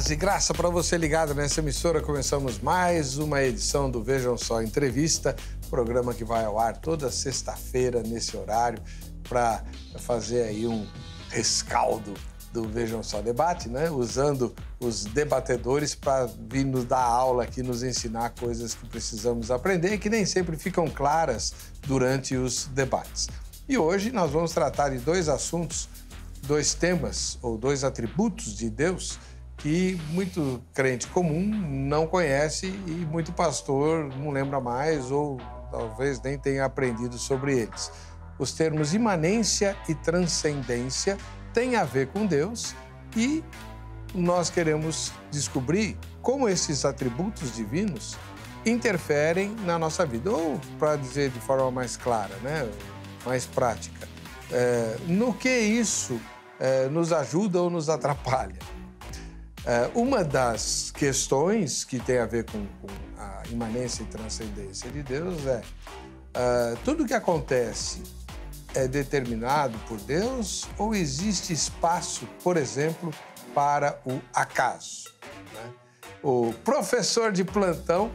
Paz e graça para você ligado nessa emissora. Começamos mais uma edição do Vejam Só Entrevista, programa que vai ao ar toda sexta-feira nesse horário para fazer aí um rescaldo do Vejam Só Debate, né? Usando os debatedores para vir nos dar aula aqui, nos ensinar coisas que precisamos aprender e que nem sempre ficam claras durante os debates. E hoje nós vamos tratar de dois assuntos, dois temas ou dois atributos de Deus que muito crente comum não conhece e muito pastor não lembra mais ou talvez nem tenha aprendido sobre eles. Os termos imanência e transcendência têm a ver com Deus e nós queremos descobrir como esses atributos divinos interferem na nossa vida. Ou, para dizer de forma mais clara, né, mais prática, no que isso nos ajuda ou nos atrapalha. Uma das questões que tem a ver com a imanência e transcendência de Deus é tudo que acontece é determinado por Deus ou existe espaço, por exemplo, para o acaso, né? O professor de plantão,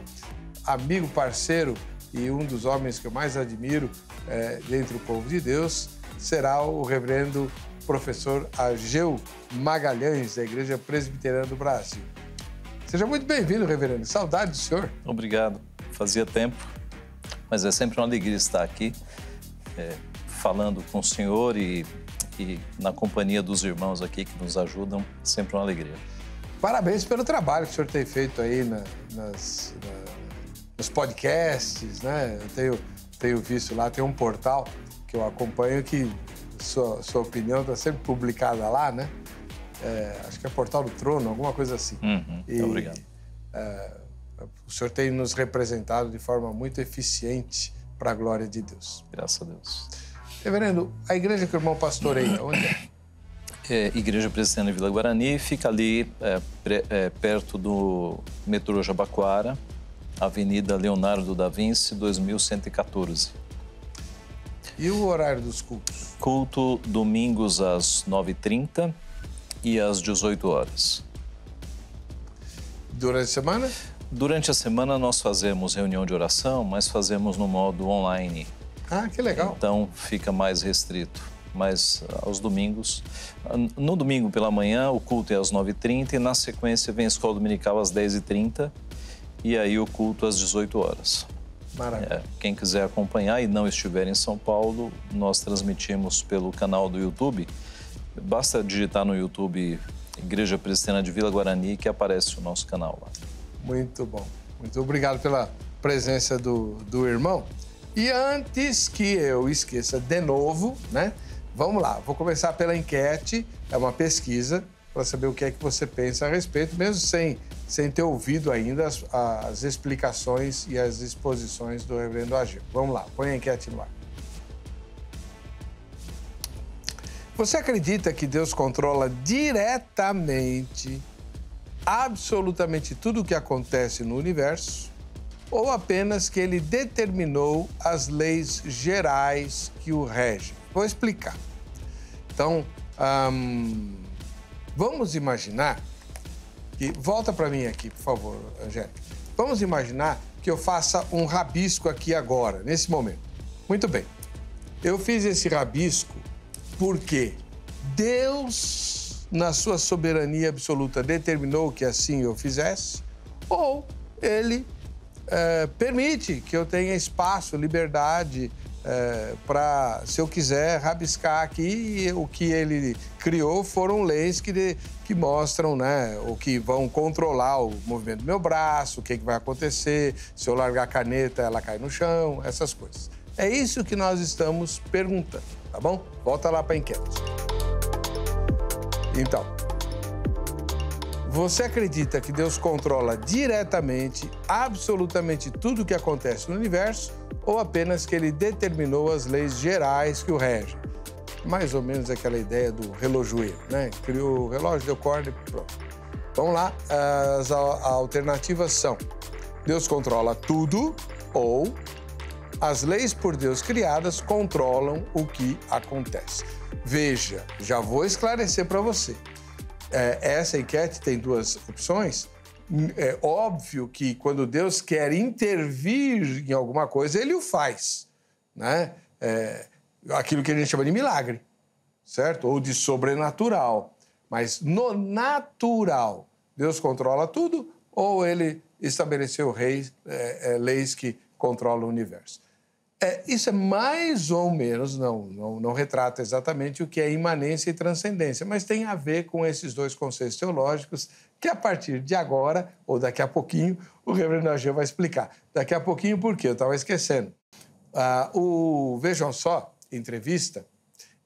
amigo, parceiro e um dos homens que eu mais admiro dentre o povo de Deus será o reverendo professor Ageu Magalhães, da Igreja Presbiteriana do Brasil. Seja muito bem-vindo, reverendo. Saudade do senhor. Obrigado. Fazia tempo, mas é sempre uma alegria estar aqui falando com o senhor e na companhia dos irmãos aqui que nos ajudam. Sempre uma alegria. Parabéns pelo trabalho que o senhor tem feito aí nos podcasts, né? Eu tenho visto lá, tem um portal que eu acompanho que sua opinião está sempre publicada lá, né? Acho que é Portal do Trono, alguma coisa assim. Obrigado. O senhor tem nos representado de forma muito eficiente para a glória de Deus. Graças a Deus. Reverendo, a igreja que o irmão pastoreia, onde é? Igreja Presbiteriana de Vila Guarani, fica ali perto do metrô Jabaquara, Avenida Leonardo da Vinci, 2114. E o horário dos cultos? Culto domingos às 9h30 e às 18 horas. Durante a semana? Durante a semana nós fazemos reunião de oração, mas fazemos no modo online. Ah, que legal. Então fica mais restrito. Mas aos domingos, no domingo pela manhã o culto é às 9h30 e na sequência vem a escola dominical às 10h30 e aí o culto às 18 horas. Maravilha. Quem quiser acompanhar e não estiver em São Paulo, nós transmitimos pelo canal do YouTube. Basta digitar no YouTube Igreja Presbiteriana de Vila Guarani que aparece o nosso canal lá. Muito bom. Muito obrigado pela presença do irmão. E antes que eu esqueça de novo, né? Vamos lá, vou começar pela enquete. É uma pesquisa para saber o que é que você pensa a respeito, mesmo sem ter ouvido ainda as explicações e as exposições do reverendo Ageu. Vamos lá, põe a enquete no ar. Você acredita que Deus controla diretamente, absolutamente tudo o que acontece no universo, ou apenas que ele determinou as leis gerais que o regem? Vou explicar. Então, vamos imaginar que... Volta para mim aqui, por favor, Angélica. Vamos imaginar que eu faça um rabisco aqui agora, nesse momento. Muito bem. Eu fiz esse rabisco porque Deus, na sua soberania absoluta, determinou que assim eu fizesse, ou ele permite que eu tenha espaço, liberdade, para, se eu quiser, rabiscar aqui. E o que ele criou foram leis que mostram, né, ou que vão controlar o movimento do meu braço, o que vai acontecer, se eu largar a caneta, ela cai no chão, essas coisas. É isso que nós estamos perguntando, tá bom? Volta lá para a enquete. Então, você acredita que Deus controla diretamente, absolutamente tudo o que acontece no universo, ou apenas que ele determinou as leis gerais que o regem? Mais ou menos aquela ideia do relojoeiro, né? Criou o relógio, deu corda e pronto. Vamos lá, as alternativas são: Deus controla tudo, ou as leis por Deus criadas controlam o que acontece. Veja, já vou esclarecer para você. essa enquete tem duas opções. É óbvio que quando Deus quer intervir em alguma coisa, ele o faz, né? Aquilo que a gente chama de milagre, certo? Ou de sobrenatural. Mas no natural, Deus controla tudo ou ele estabeleceu leis que controlam o universo? Isso é mais ou menos, não retrata exatamente o que é imanência e transcendência, mas tem a ver com esses dois conceitos teológicos que a partir de agora, ou daqui a pouquinho, o reverendo Ageu vai explicar. Daqui a pouquinho, por quê? Eu estava esquecendo. Vejam só, entrevista,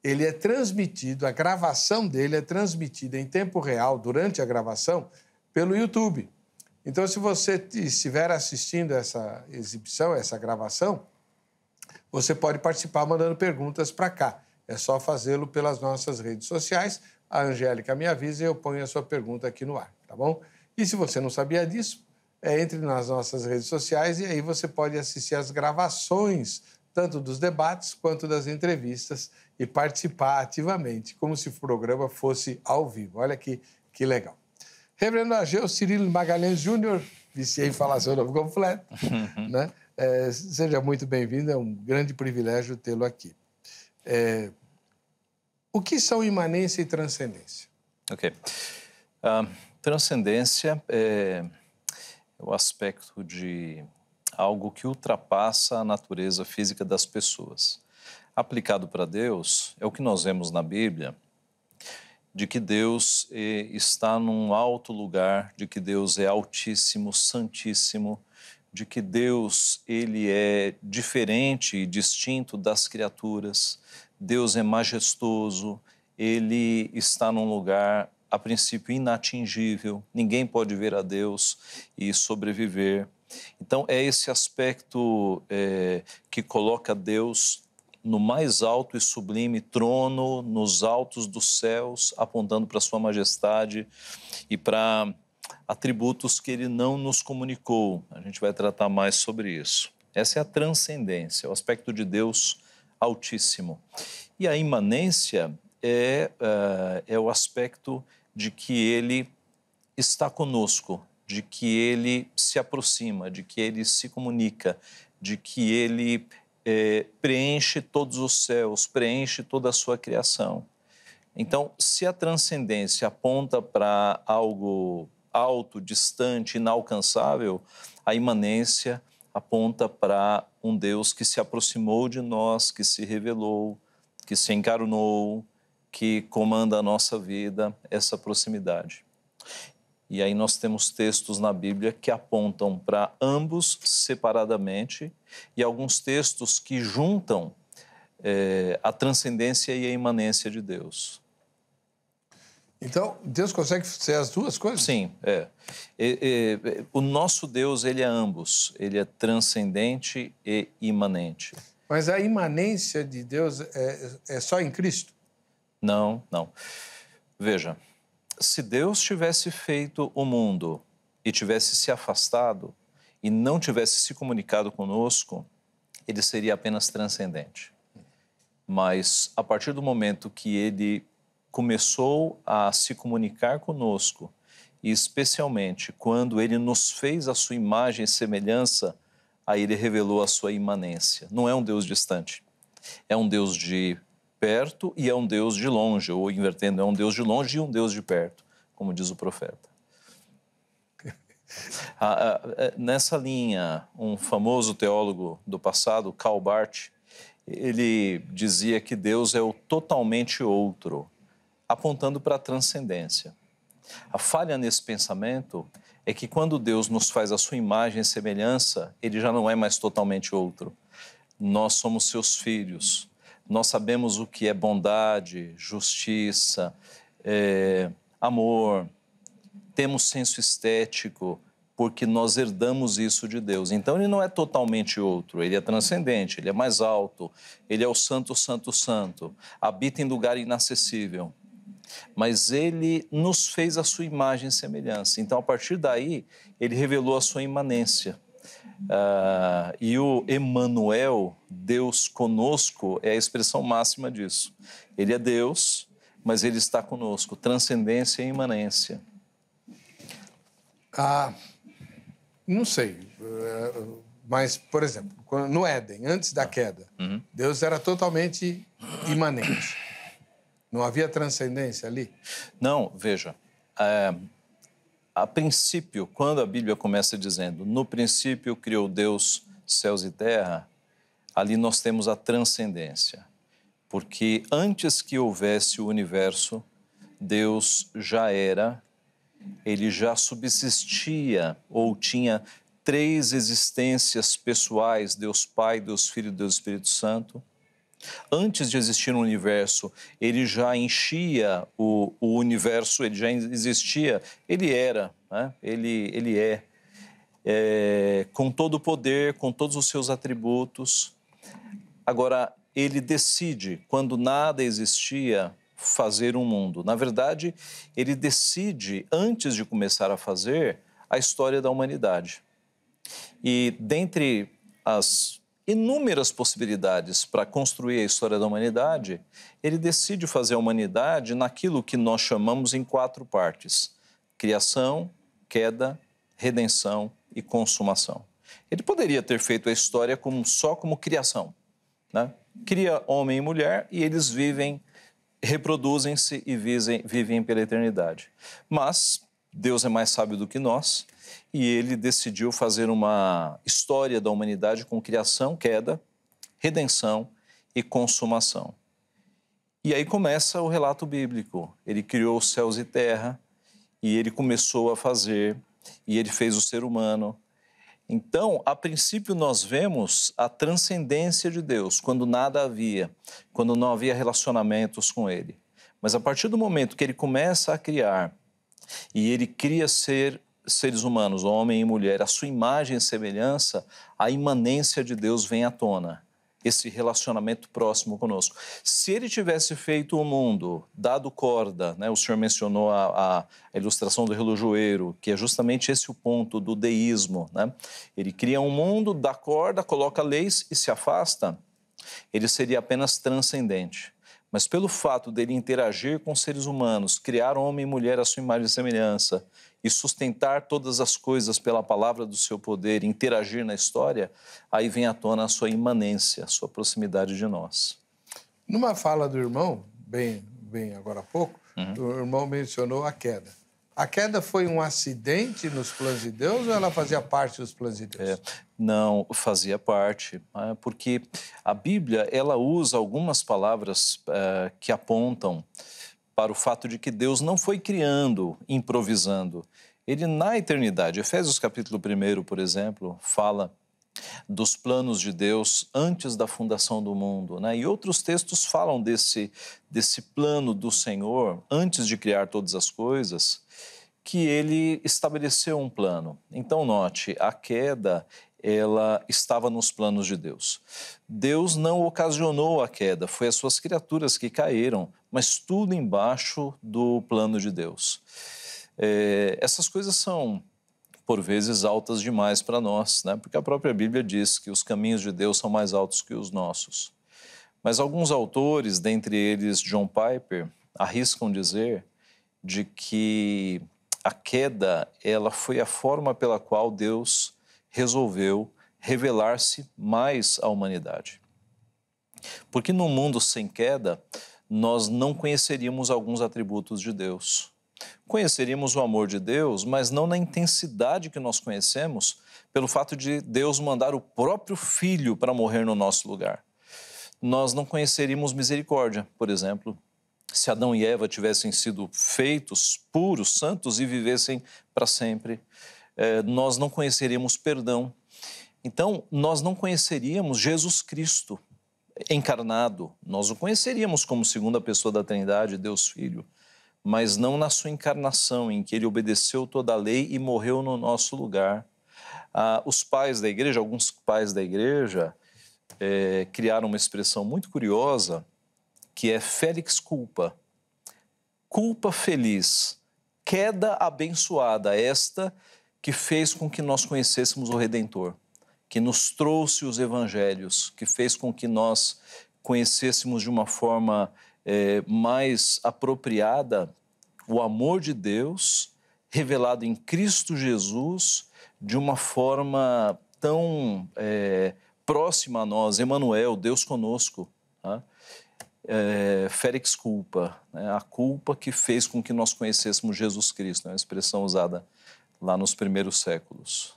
ele é transmitido, a gravação dele é transmitida em tempo real, durante a gravação, pelo YouTube. Então, se você estiver assistindo essa exibição, essa gravação, você pode participar mandando perguntas para cá. É só fazê-lo pelas nossas redes sociais. A Angélica me avisa e eu ponho a sua pergunta aqui no ar, tá bom? E se você não sabia disso, entre nas nossas redes sociais e aí você pode assistir as gravações, tanto dos debates quanto das entrevistas, e participar ativamente, como se o programa fosse ao vivo. Olha que legal. Reverendo Ageu Cirilo Magalhães Júnior, viciei em falar seu nome completo, né? Seja muito bem-vindo, é um grande privilégio tê-lo aqui. O que são imanência e transcendência? Ok. Transcendência é o aspecto de algo que ultrapassa a natureza física das pessoas. Aplicado para Deus, é o que nós vemos na Bíblia, de que Deus está num alto lugar, de que Deus é altíssimo, santíssimo, de que Deus ele é diferente e distinto das criaturas. Deus é majestoso, ele está num lugar, a princípio, inatingível. Ninguém pode ver a Deus e sobreviver. Então, é esse aspecto que coloca Deus no mais alto e sublime trono, nos altos dos céus, apontando para a sua majestade e para atributos que ele não nos comunicou. A gente vai tratar mais sobre isso. Essa é a transcendência, o aspecto de Deus altíssimo. E a imanência é o aspecto de que ele está conosco, de que ele se aproxima, de que ele se comunica, de que ele preenche todos os céus, preenche toda a sua criação. Então, se a transcendência aponta para algo alto, distante, inalcançável, a imanência aponta para um Deus que se aproximou de nós, que se revelou, que se encarnou, que comanda a nossa vida, essa proximidade. E aí nós temos textos na Bíblia que apontam para ambos separadamente e alguns textos que juntam a transcendência e a imanência de Deus. Então, Deus consegue ser as duas coisas? Sim, o nosso Deus, ele é ambos. Ele é transcendente e imanente. Mas a imanência de Deus é só em Cristo? Não. Veja, se Deus tivesse feito o mundo e tivesse se afastado e não tivesse se comunicado conosco, ele seria apenas transcendente. Mas, a partir do momento que ele começou a se comunicar conosco, e especialmente quando ele nos fez a sua imagem e semelhança, aí ele revelou a sua imanência. Não é um Deus distante, é um Deus de perto e é um Deus de longe, ou invertendo, é um Deus de longe e um Deus de perto, como diz o profeta. Nessa linha, um famoso teólogo do passado, Karl Barth, ele dizia que Deus é o totalmente outro, apontando para a transcendência. A falha nesse pensamento é que quando Deus nos faz a sua imagem e semelhança, ele já não é mais totalmente outro. Nós somos seus filhos. Nós sabemos o que é bondade, justiça, amor. Temos senso estético, porque nós herdamos isso de Deus. Então, ele não é totalmente outro, ele é transcendente, ele é mais alto, ele é o santo, santo, santo, habita em lugar inacessível. Mas ele nos fez a sua imagem e semelhança. Então, a partir daí, ele revelou a sua imanência. E o Emmanuel, Deus conosco, é a expressão máxima disso. Ele é Deus, mas Ele está conosco. Transcendência e imanência. Não sei, mas, por exemplo, no Éden, antes da queda, Deus era totalmente imanente. Não havia transcendência ali? Não, veja, a princípio, quando a Bíblia começa dizendo, no princípio criou Deus céus e terra, ali nós temos a transcendência. Porque antes que houvesse o universo, Deus já era, ele já subsistia ou tinha 3 existências pessoais, Deus Pai, Deus Filho e Deus Espírito Santo. Antes de existir o universo, ele já enchia o universo, ele já existia, ele era, né? Ele é, com todo o poder, com todos os seus atributos. Agora, ele decide, quando nada existia, fazer um mundo. Na verdade, ele decide, antes de começar a fazer, a história da humanidade. E dentre as inúmeras possibilidades para construir a história da humanidade, ele decide fazer a humanidade naquilo que nós chamamos em 4 partes: criação, queda, redenção e consumação. Ele poderia ter feito a história só como criação, né? Cria homem e mulher e eles vivem, reproduzem-se e vivem pela eternidade. Mas Deus é mais sábio do que nós e ele decidiu fazer uma história da humanidade com criação, queda, redenção e consumação. E aí começa o relato bíblico. Ele criou os céus e terra e ele começou a fazer e ele fez o ser humano. Então, a princípio, nós vemos a transcendência de Deus, quando nada havia, quando não havia relacionamentos com Ele. Mas a partir do momento que Ele começa a criar, e Ele cria seres humanos, homem e mulher, a sua imagem e semelhança, a imanência de Deus vem à tona, esse relacionamento próximo conosco. Se Ele tivesse feito o mundo, dado corda, né? O senhor mencionou a ilustração do relojoeiro, que é justamente esse o ponto do deísmo, né? Ele cria um mundo, dá corda, coloca leis e se afasta, ele seria apenas transcendente. Mas pelo fato dele interagir com seres humanos, criar homem e mulher à sua imagem e semelhança e sustentar todas as coisas pela palavra do seu poder, interagir na história, aí vem à tona a sua imanência, a sua proximidade de nós. Numa fala do irmão, bem agora há pouco, o irmão mencionou a queda. A queda foi um acidente nos planos de Deus ou ela fazia parte dos planos de Deus? Não, fazia parte, porque a Bíblia ela usa algumas palavras que apontam para o fato de que Deus não foi criando, improvisando. Ele, na eternidade, Efésios capítulo 1, por exemplo, fala dos planos de Deus antes da fundação do mundo, né? E outros textos falam desse plano do Senhor, antes de criar todas as coisas, que ele estabeleceu um plano. Então, note, a queda, ela estava nos planos de Deus. Deus não ocasionou a queda, foi as suas criaturas que caíram, mas tudo embaixo do plano de Deus. Essas coisas são, por vezes, altas demais para nós, né? Porque a própria Bíblia diz que os caminhos de Deus são mais altos que os nossos. Mas alguns autores, dentre eles John Piper, arriscam dizer de que a queda, ela foi a forma pela qual Deus resolveu revelar-se mais à humanidade. Porque num mundo sem queda, nós não conheceríamos alguns atributos de Deus. Conheceríamos o amor de Deus, mas não na intensidade que nós conhecemos, pelo fato de Deus mandar o próprio Filho para morrer no nosso lugar. Nós não conheceríamos misericórdia, por exemplo, se Adão e Eva tivessem sido feitos puros, santos e vivessem para sempre. Nós não conheceríamos perdão. Então, nós não conheceríamos Jesus Cristo encarnado. Nós o conheceríamos como segunda pessoa da Trindade, Deus Filho, mas não na sua encarnação, em que ele obedeceu toda a lei e morreu no nosso lugar. Os pais da igreja, alguns pais da igreja, criaram uma expressão muito curiosa, que é Felix culpa. Culpa feliz, queda abençoada, esta que fez com que nós conhecêssemos o Redentor, que nos trouxe os evangelhos, que fez com que nós conhecêssemos de uma forma mais apropriada o amor de Deus revelado em Cristo Jesus de uma forma tão próxima a nós, Emmanuel, Deus conosco, tá? Felix culpa, né? A culpa que fez com que nós conhecêssemos Jesus Cristo, é uma expressão usada lá nos primeiros séculos.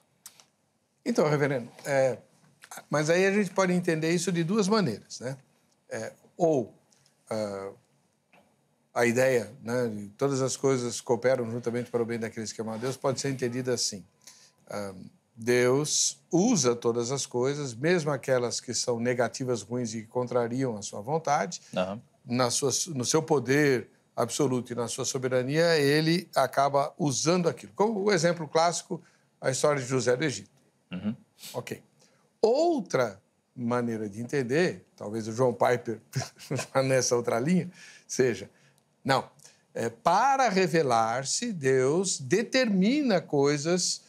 Então, reverendo, mas aí a gente pode entender isso de duas maneiras, né? A ideia, né, de todas as coisas cooperam juntamente para o bem daqueles que amam a Deus, pode ser entendida assim. Deus usa todas as coisas, mesmo aquelas que são negativas, ruins e que contrariam a sua vontade, no seu poder absoluto e na sua soberania, ele acaba usando aquilo. Como o exemplo clássico, a história de José do Egito. Ok. Outra maneira de entender, talvez o John Piper nessa outra linha, seja, não, para revelar-se, Deus determina coisas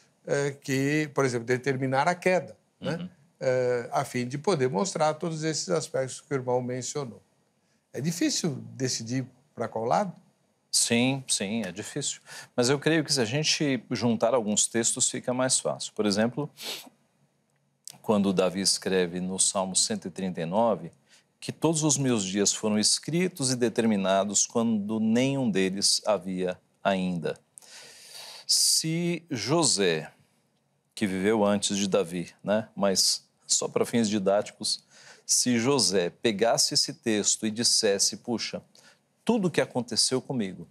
que, por exemplo, determinar a queda, né? A fim de poder mostrar todos esses aspectos que o irmão mencionou. É difícil decidir para qual lado? Sim, é difícil. Mas eu creio que se a gente juntar alguns textos, fica mais fácil. Por exemplo, quando Davi escreve no Salmo 139, que todos os meus dias foram escritos e determinados quando nenhum deles havia ainda. Se José, que viveu antes de Davi, né? Mas só para fins didáticos, se José pegasse esse texto e dissesse, puxa, tudo o que aconteceu comigo,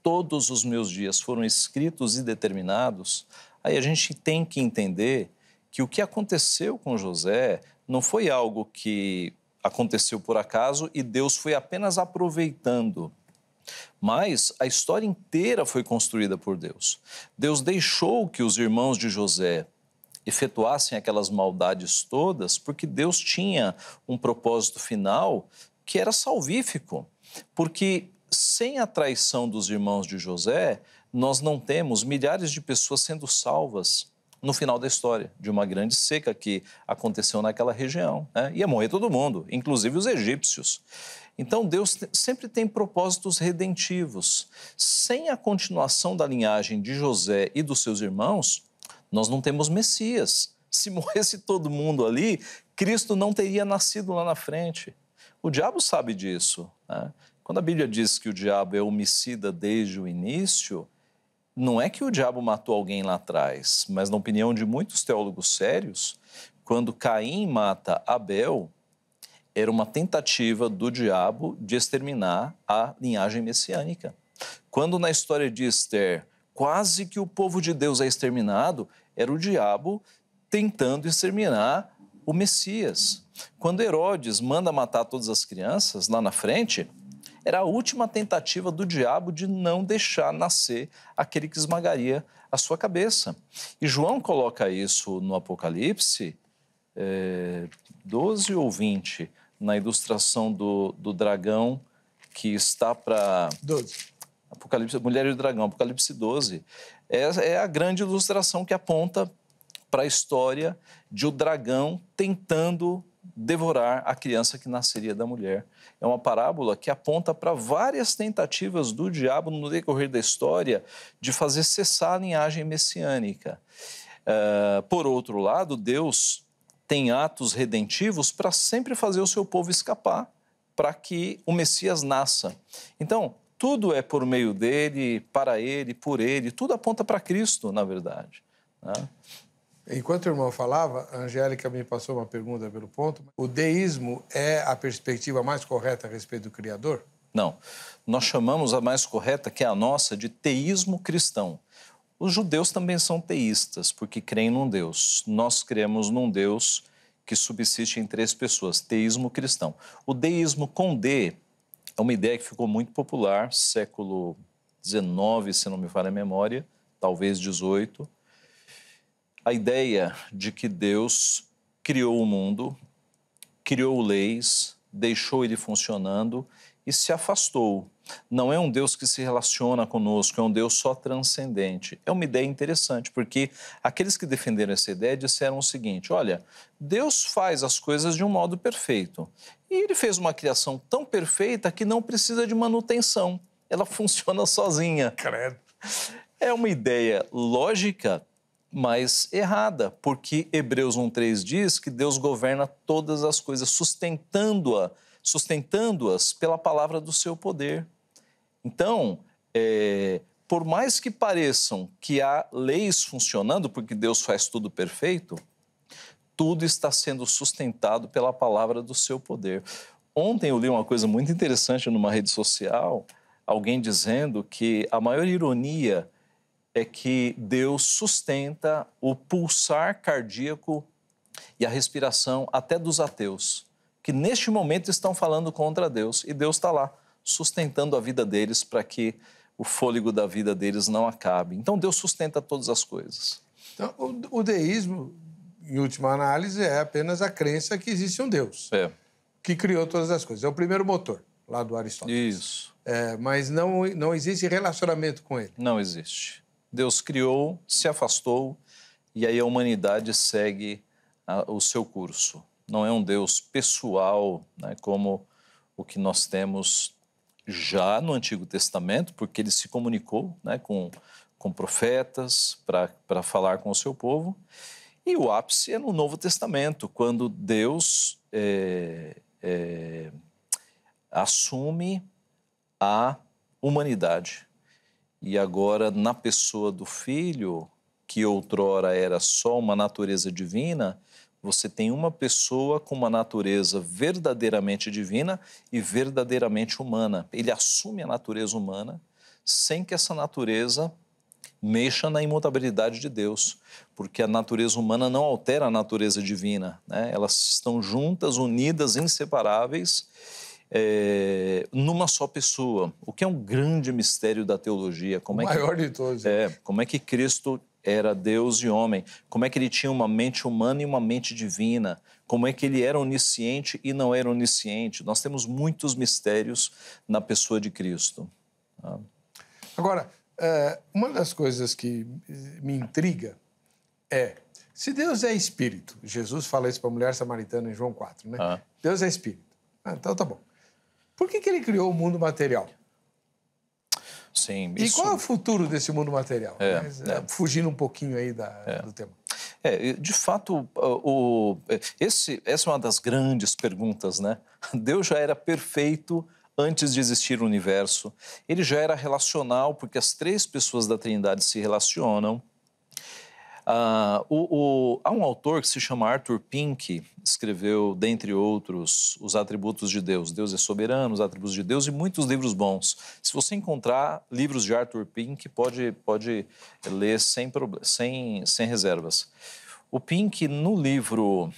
todos os meus dias foram escritos e determinados, aí a gente tem que entender que o que aconteceu com José não foi algo que aconteceu por acaso e Deus foi apenas aproveitando. Mas a história inteira foi construída por Deus. Deus deixou que os irmãos de José efetuassem aquelas maldades todas porque Deus tinha um propósito final que era salvífico. Porque sem a traição dos irmãos de José, nós não temos milhares de pessoas sendo salvas no final da história, de uma grande seca que aconteceu naquela região, né? Ia morrer todo mundo, inclusive os egípcios. Então, Deus sempre tem propósitos redentivos. Sem a continuação da linhagem de José e dos seus irmãos, nós não temos Messias. Se morresse todo mundo ali, Cristo não teria nascido lá na frente. O diabo sabe disso, né? Quando a Bíblia diz que o diabo é homicida desde o início, não é que o diabo matou alguém lá atrás, mas na opinião de muitos teólogos sérios, quando Caim mata Abel, era uma tentativa do diabo de exterminar a linhagem messiânica. Quando na história de Esther, quase que o povo de Deus é exterminado, era o diabo tentando exterminar o Messias. Quando Herodes manda matar todas as crianças, lá na frente, era a última tentativa do diabo de não deixar nascer aquele que esmagaria a sua cabeça. E João coloca isso no Apocalipse 12 ou 20, na ilustração do dragão que está para... 12. Apocalipse, Mulher e o Dragão, Apocalipse 12. É a grande ilustração que aponta para a história de o dragão tentando devorar a criança que nasceria da mulher. É uma parábola que aponta para várias tentativas do diabo no decorrer da história de fazer cessar a linhagem messiânica. Por outro lado, Deus tem atos redentivos para sempre fazer o seu povo escapar, para que o Messias nasça. Então, tudo é por meio dele, para ele, por ele, tudo aponta para Cristo, na verdade, né? Enquanto o irmão falava, a Angélica me passou uma pergunta pelo ponto. O deísmo é a perspectiva mais correta a respeito do Criador? Não. Nós chamamos a mais correta, que é a nossa, de teísmo cristão. Os judeus também são teístas, porque creem num Deus. Nós cremos num Deus que subsiste em 3 pessoas, teísmo cristão. O deísmo com D é uma ideia que ficou muito popular, século XIX, se não me falha a memória, talvez XVIII. A ideia de que Deus criou o mundo, criou leis, deixou ele funcionando e se afastou. Não é um Deus que se relaciona conosco, é um Deus só transcendente. É uma ideia interessante, porque aqueles que defenderam essa ideia disseram o seguinte: olha, Deus faz as coisas de um modo perfeito. E ele fez uma criação tão perfeita que não precisa de manutenção. Ela funciona sozinha. Credo. É uma ideia lógica, mas errada, porque Hebreus 1:3 diz que Deus governa todas as coisas, sustentando-as pela palavra do seu poder. Então, por mais que pareçam que há leis funcionando, porque Deus faz tudo perfeito, tudo está sendo sustentado pela palavra do seu poder. Ontem eu li uma coisa muito interessante numa rede social, alguém dizendo que a maior ironia é que Deus sustenta o pulsar cardíaco e a respiração até dos ateus, que neste momento estão falando contra Deus, e Deus está lá, sustentando a vida deles para que o fôlego da vida deles não acabe. Então, Deus sustenta todas as coisas. Então, o deísmo, em última análise, é apenas a crença que existe um Deus que criou todas as coisas. É o primeiro motor, lá do Aristóteles. Isso. Mas não existe relacionamento com ele. Não existe. Deus criou, se afastou, e aí a humanidade segue o seu curso. Não é um Deus pessoal, né, como o que nós temos já no Antigo Testamento, porque ele se comunicou, né, com profetas para falar com o seu povo. E o ápice é no Novo Testamento, quando Deus assume a humanidade. E agora, na pessoa do Filho, que outrora era só uma natureza divina, você tem uma pessoa com uma natureza verdadeiramente divina e verdadeiramente humana. Ele assume a natureza humana sem que essa natureza mexa na imutabilidade de Deus, porque a natureza humana não altera a natureza divina, né? Elas estão juntas, unidas, inseparáveis, numa só pessoa, o que é um grande mistério da teologia. O maior de todos. Como é que Cristo era Deus e homem, como é que ele tinha uma mente humana e uma mente divina, como é que ele era onisciente e não era onisciente. Nós temos muitos mistérios na pessoa de Cristo. Agora, uma das coisas que me intriga é, se Deus é espírito, Jesus fala isso para a mulher samaritana em João 4, né? Deus é espírito. Então tá bom. Por que ele criou o mundo material? Sim, e qual é o futuro desse mundo material? Fugindo um pouquinho aí do tema. De fato, essa é uma das grandes perguntas, né? Deus já era perfeito antes de existir o universo. Ele já era relacional, porque as três pessoas da Trindade se relacionam. Há um autor que se chama Arthur Pink, escreveu, dentre outros, Os Atributos de Deus. Deus é soberano, os atributos de Deus, e muitos livros bons. Se você encontrar livros de Arthur Pink, pode ler sem reservas. O Pink, no livro,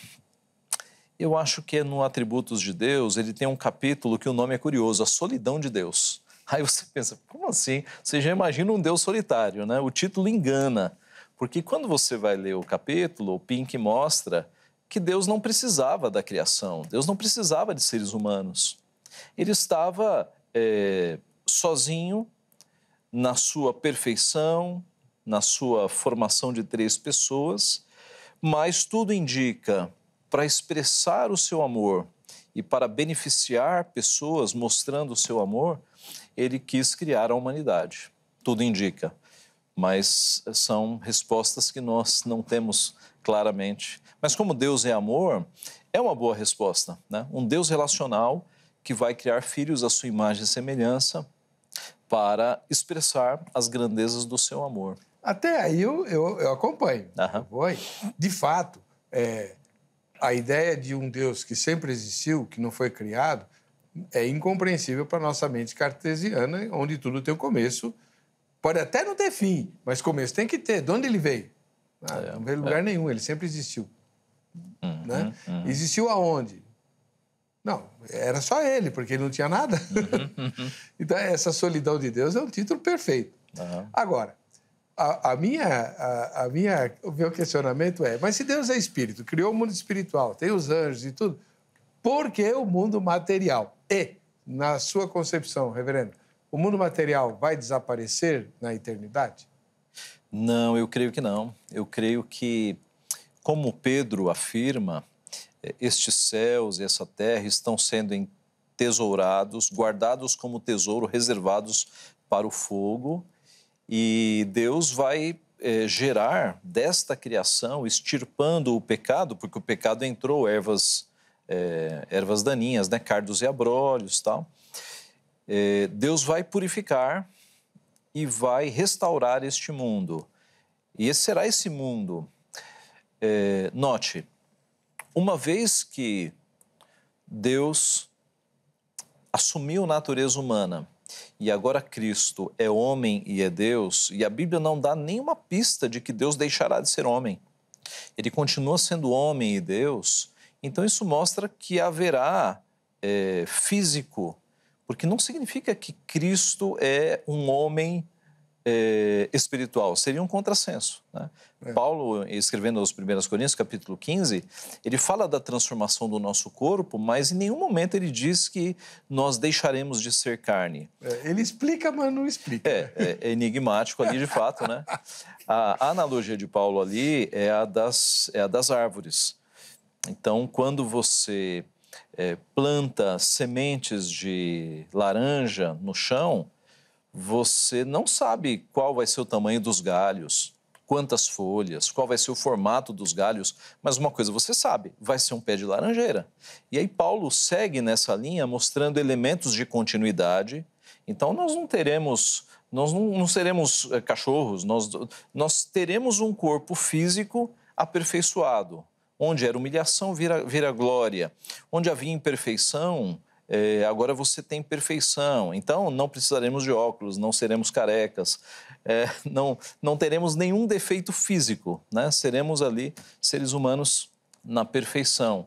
eu acho que é no Atributos de Deus, ele tem um capítulo que o nome é curioso, A Solidão de Deus. Aí você pensa, como assim? Você já imagina um Deus solitário, né? O título engana. Porque quando você vai ler o capítulo, o Pink mostra que Deus não precisava da criação, Deus não precisava de seres humanos. Ele estava sozinho na sua perfeição, na sua formação de três pessoas, mas tudo indica, para expressar o seu amor e para beneficiar pessoas mostrando o seu amor, ele quis criar a humanidade. Tudo indica. Mas são respostas que nós não temos claramente. Mas como Deus é amor, é uma boa resposta, né? Um Deus relacional que vai criar filhos à sua imagem e semelhança para expressar as grandezas do seu amor. Até aí eu acompanho. De fato, a ideia de um Deus que sempre existiu, que não foi criado, é incompreensível para a nossa mente cartesiana, onde tudo tem um começo. Pode até não ter fim, mas começo tem que ter. De onde ele veio? Não veio em lugar nenhum, ele sempre existiu. Né? Existiu aonde? Não, era só ele, porque ele não tinha nada. Então, essa solidão de Deus é um título perfeito. Agora, o meu questionamento é, mas se Deus é espírito, criou o mundo espiritual, tem os anjos e tudo, por que o mundo material? E, na sua concepção, reverendo, o mundo material vai desaparecer na eternidade? Não, eu creio que não. Eu creio que, como Pedro afirma, estes céus e essa terra estão sendo entesourados, guardados como tesouro, reservados para o fogo, e Deus vai gerar desta criação, extirpando o pecado, porque o pecado entrou, ervas daninhas, né, cardos e abrolhos, tal. Deus vai purificar e vai restaurar este mundo. E esse será esse mundo. Note, uma vez que Deus assumiu natureza humana e agora Cristo é homem e é Deus, e a Bíblia não dá nenhuma pista de que Deus deixará de ser homem. Ele continua sendo homem e Deus, então isso mostra que haverá físico, porque não significa que Cristo é um homem espiritual, seria um contrassenso, né? Paulo, escrevendo aos 1 Coríntios, capítulo 15, ele fala da transformação do nosso corpo, mas em nenhum momento ele diz que nós deixaremos de ser carne. Ele explica, mas não explica. É enigmático ali, de fato, né? A analogia de Paulo ali é a das árvores. Então, quando você planta sementes de laranja no chão, você não sabe qual vai ser o tamanho dos galhos, quantas folhas, qual vai ser o formato dos galhos, mas uma coisa você sabe, vai ser um pé de laranjeira. E aí Paulo segue nessa linha mostrando elementos de continuidade. Então nós não seremos cachorros, nós teremos um corpo físico aperfeiçoado. Onde era humilhação, vira glória. Onde havia imperfeição, agora você tem perfeição. Então, não precisaremos de óculos, não seremos carecas, não teremos nenhum defeito físico, né? Seremos ali seres humanos na perfeição.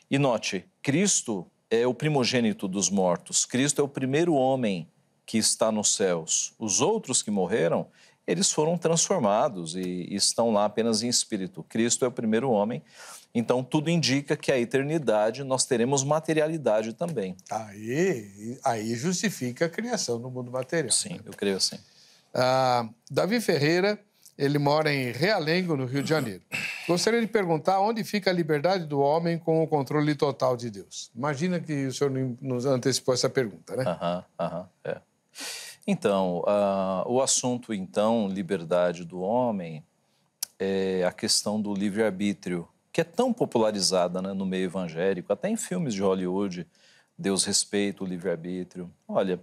E note, Cristo é o primogênito dos mortos. Cristo é o primeiro homem que está nos céus. Os outros que morreram, eles foram transformados e estão lá apenas em espírito. Cristo é o primeiro homem. Então, tudo indica que a eternidade nós teremos materialidade também. Aí justifica a criação no mundo material. Sim, né? eu creio assim. Davi Ferreira, ele mora em Realengo, no Rio de Janeiro. Gostaria de perguntar onde fica a liberdade do homem com o controle total de Deus. Imagina que o senhor nos antecipou essa pergunta, né? Então, o assunto, então, liberdade do homem, é a questão do livre-arbítrio, que é tão popularizada, né, no meio evangélico, até em filmes de Hollywood, Deus respeita o livre-arbítrio. Olha,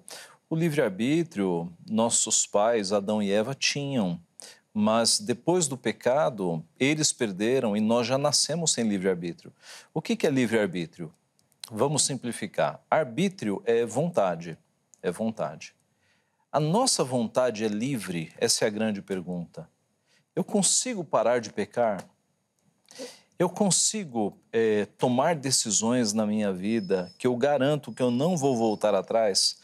o livre-arbítrio, nossos pais, Adão e Eva, tinham, mas depois do pecado, eles perderam e nós já nascemos sem livre-arbítrio. O que é livre-arbítrio? Vamos simplificar. Arbítrio é vontade, A nossa vontade é livre? Essa é a grande pergunta. Eu consigo parar de pecar? Eu consigo tomar decisões na minha vida que eu garanto que eu não vou voltar atrás?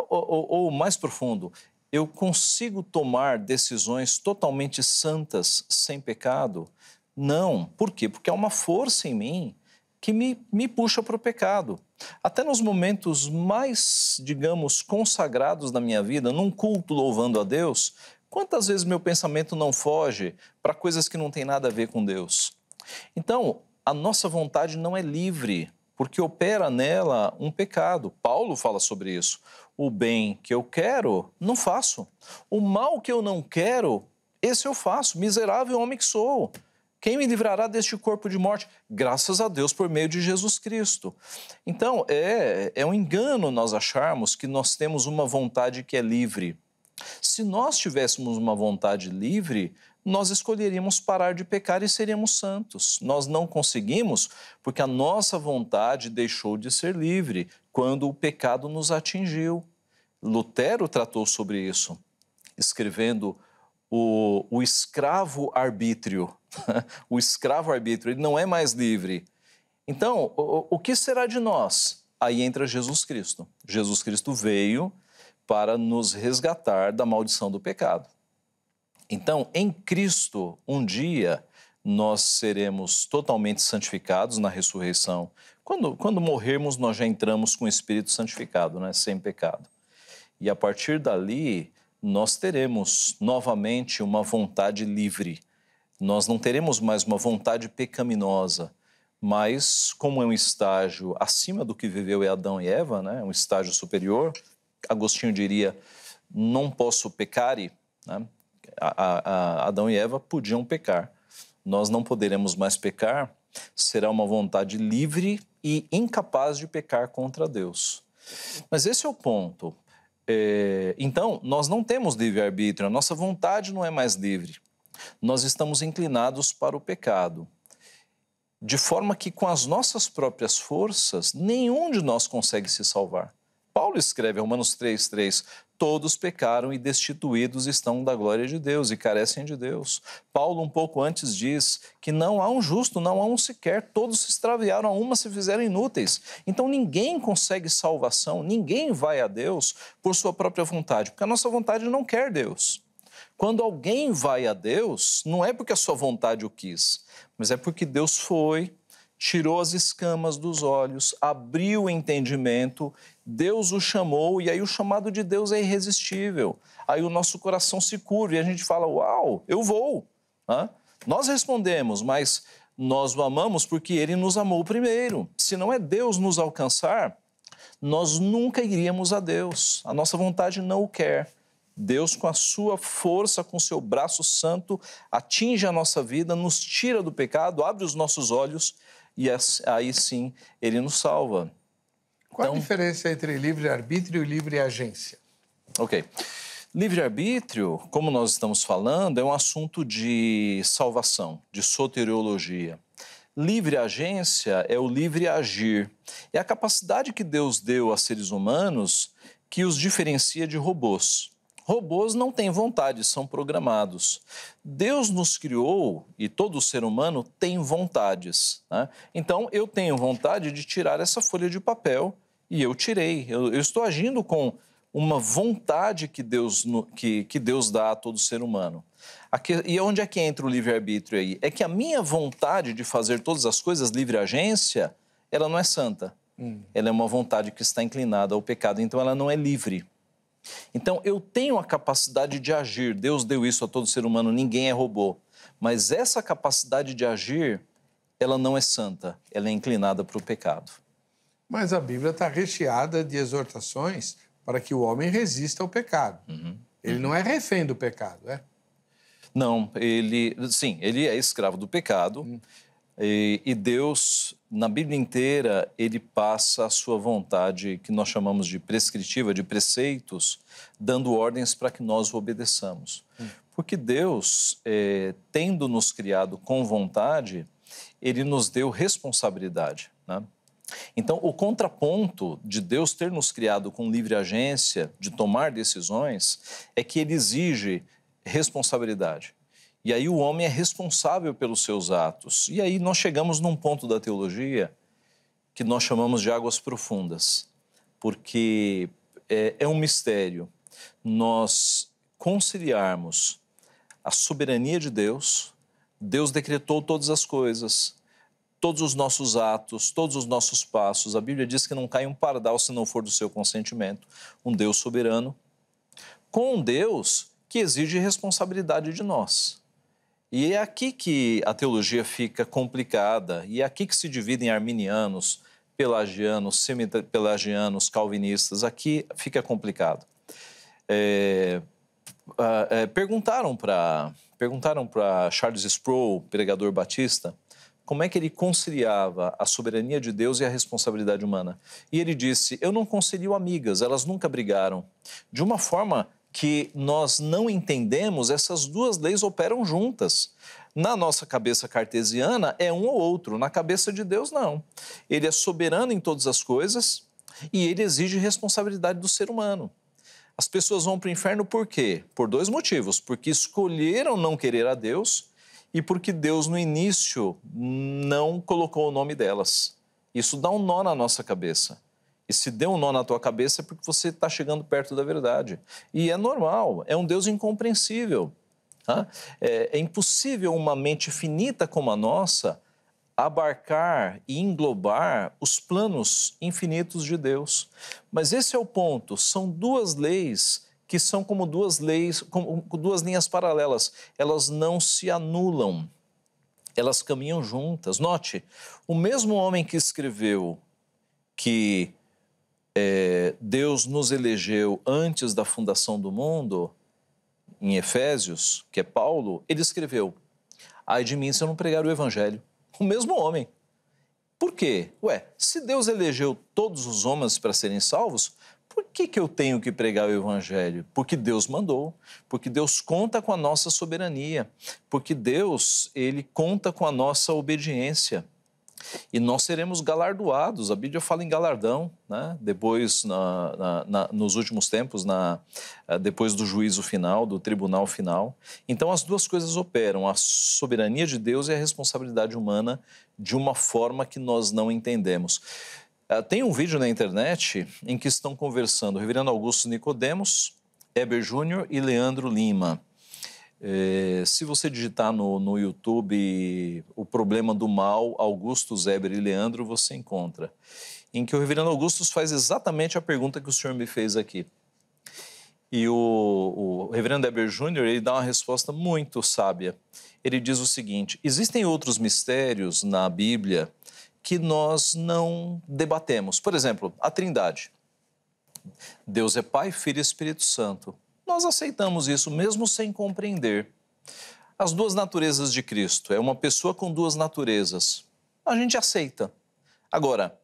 Ou mais profundo, eu consigo tomar decisões totalmente santas, sem pecado? Não. Por quê? Porque há uma força em mim que me puxa para o pecado. Até nos momentos mais, digamos, consagrados da minha vida, num culto louvando a Deus, quantas vezes meu pensamento não foge para coisas que não têm nada a ver com Deus? Então, a nossa vontade não é livre, porque opera nela um pecado. Paulo fala sobre isso. O bem que eu quero, não faço. O mal que eu não quero, esse eu faço. Miserável homem que sou. Quem me livrará deste corpo de morte? Graças a Deus por meio de Jesus Cristo. Então, é um engano nós acharmos que nós temos uma vontade que é livre. Se nós tivéssemos uma vontade livre, nós escolheríamos parar de pecar e seríamos santos. Nós não conseguimos porque a nossa vontade deixou de ser livre quando o pecado nos atingiu. Lutero tratou sobre isso, escrevendo o escravo-arbítrio. O escravo-arbítrio, ele não é mais livre. Então, o que será de nós? Aí entra Jesus Cristo. Jesus Cristo veio para nos resgatar da maldição do pecado. Então, em Cristo, um dia, nós seremos totalmente santificados na ressurreição. Quando morrermos, nós já entramos com o Espírito santificado, né? Sem pecado. E a partir dali, nós teremos novamente uma vontade livre. Nós não teremos mais uma vontade pecaminosa, mas como é um estágio acima do que viveu Adão e Eva, né? Um estágio superior, Agostinho diria, não posso pecar, né? Adão e Eva podiam pecar. Nós não poderemos mais pecar, será uma vontade livre e incapaz de pecar contra Deus. Mas esse é o ponto. Então, nós não temos livre-arbítrio, a nossa vontade não é mais livre. Nós estamos inclinados para o pecado. De forma que, com as nossas próprias forças, nenhum de nós consegue se salvar. Paulo escreve em Romanos 3:3, todos pecaram e destituídos estão da glória de Deus e carecem de Deus. Paulo, um pouco antes, diz que não há um justo, não há um sequer, todos se extraviaram, a uma se fizeram inúteis. Então ninguém consegue salvação, ninguém vai a Deus por sua própria vontade, porque a nossa vontade não quer Deus. Quando alguém vai a Deus, não é porque a sua vontade o quis, mas é porque Deus foi, tirou as escamas dos olhos, abriu o entendimento, Deus o chamou, e aí o chamado de Deus é irresistível. Aí o nosso coração se curva e a gente fala, uau, eu vou. Nós respondemos, mas nós o amamos porque Ele nos amou primeiro. Se não é Deus nos alcançar, nós nunca iríamos a Deus. A nossa vontade não o quer. Deus, com a sua força, com o seu braço santo, atinge a nossa vida, nos tira do pecado, abre os nossos olhos e aí sim Ele nos salva. Qual a diferença entre livre-arbítrio e livre-agência? Ok. Livre-arbítrio, como nós estamos falando, é um assunto de salvação, de soteriologia. Livre-agência é o livre agir. É a capacidade que Deus deu a seres humanos que os diferencia de robôs. Robôs não têm vontade, são programados. Deus nos criou e todo ser humano tem vontades, né? Então, eu tenho vontade de tirar essa folha de papel e eu tirei. Eu estou agindo com uma vontade que Deus dá a todo ser humano. E onde é que entra o livre-arbítrio aí? É que a minha vontade de fazer todas as coisas, livre-agência, ela não é santa. Ela é uma vontade que está inclinada ao pecado, então ela não é livre. Então, eu tenho a capacidade de agir. Deus deu isso a todo ser humano, ninguém é robô. Mas essa capacidade de agir, ela não é santa, ela é inclinada para o pecado. Mas a Bíblia está recheada de exortações para que o homem resista ao pecado. Ele não é refém do pecado, é? Não, ele é escravo do pecado. E Deus, na Bíblia inteira, ele passa a sua vontade, que nós chamamos de prescritiva, de preceitos, dando ordens para que nós o obedeçamos. Porque Deus, tendo nos criado com vontade, ele nos deu responsabilidade, né? Então, o contraponto de Deus ter nos criado com livre agência, de tomar decisões, é que ele exige responsabilidade. E aí o homem é responsável pelos seus atos. E aí nós chegamos num ponto da teologia que nós chamamos de águas profundas, porque é um mistério nós conciliarmos a soberania de Deus. Deus decretou todas as coisas, todos os nossos atos, todos os nossos passos. A Bíblia diz que não cai um pardal se não for do seu consentimento. Um Deus soberano, com um Deus que exige responsabilidade de nós. E é aqui que a teologia fica complicada, e é aqui que se dividem arminianos, pelagianos, semi-pelagianos, calvinistas. Aqui fica complicado. Perguntaram para Charles Sproul, pregador batista, como é que ele conciliava a soberania de Deus e a responsabilidade humana. E ele disse, eu não concilio amigas, elas nunca brigaram. De uma forma que nós não entendemos, essas duas leis operam juntas. Na nossa cabeça cartesiana é um ou outro, na cabeça de Deus não. Ele é soberano em todas as coisas e ele exige responsabilidade do ser humano. As pessoas vão para o inferno por quê? Por dois motivos, porque escolheram não querer a Deus e porque Deus no início não colocou o nome delas. Isso dá um nó na nossa cabeça. E se deu um nó na tua cabeça é porque você está chegando perto da verdade. E é normal, é um Deus incompreensível. É impossível uma mente finita como a nossa abarcar e englobar os planos infinitos de Deus. Mas esse é o ponto, são duas leis que são como duas linhas paralelas, elas não se anulam, elas caminham juntas. Note, o mesmo homem que escreveu que Deus nos elegeu antes da fundação do mundo, em Efésios, que é Paulo, ele escreveu: ai de mim se eu não pregar o evangelho. O mesmo homem. Por quê? Se Deus elegeu todos os homens para serem salvos, por que eu tenho que pregar o evangelho? Porque Deus mandou, porque Deus conta com a nossa soberania, porque Deus, ele conta com a nossa obediência. E nós seremos galardoados, a Bíblia fala em galardão, né? Depois, nos últimos tempos, depois do juízo final, do tribunal final. Então, as duas coisas operam, a soberania de Deus e a responsabilidade humana, de uma forma que nós não entendemos. Tem um vídeo na internet em que estão conversando o reverendo Augusto Nicodemos, Heber Júnior e Leandro Lima. Se você digitar no YouTube o problema do mal, Augusto, Heber e Leandro, você encontra. Em que o reverendo Augusto faz exatamente a pergunta que o senhor me fez aqui. E o reverendo Heber Júnior, ele dá uma resposta muito sábia. Ele diz o seguinte: existem outros mistérios na Bíblia que nós não debatemos. Por exemplo, a Trindade. Deus é Pai, Filho e Espírito Santo. Nós aceitamos isso mesmo sem compreender. As duas naturezas de Cristo, é uma pessoa com duas naturezas. A gente aceita. Agora,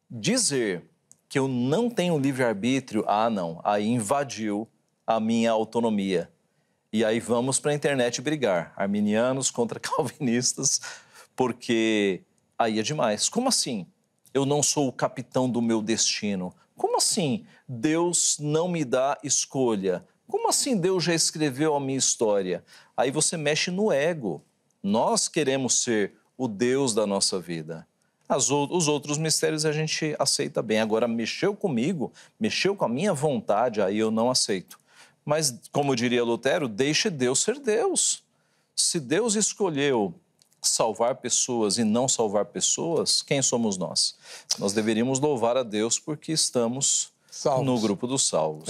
dizer que eu não tenho livre-arbítrio, não, aí invadiu a minha autonomia. E aí vamos para a internet brigar, arminianos contra calvinistas, porque aí é demais. Como assim? Eu não sou o capitão do meu destino. Como assim Deus não me dá escolha? Como assim Deus já escreveu a minha história? Aí você mexe no ego. Nós queremos ser o Deus da nossa vida. Os outros mistérios a gente aceita bem. Agora, mexeu comigo, mexeu com a minha vontade, aí eu não aceito. Mas, como diria Lutero, deixe Deus ser Deus. Se Deus escolheu salvar pessoas e não salvar pessoas, quem somos nós? Nós deveríamos louvar a Deus porque estamos salvos, no grupo dos salvos.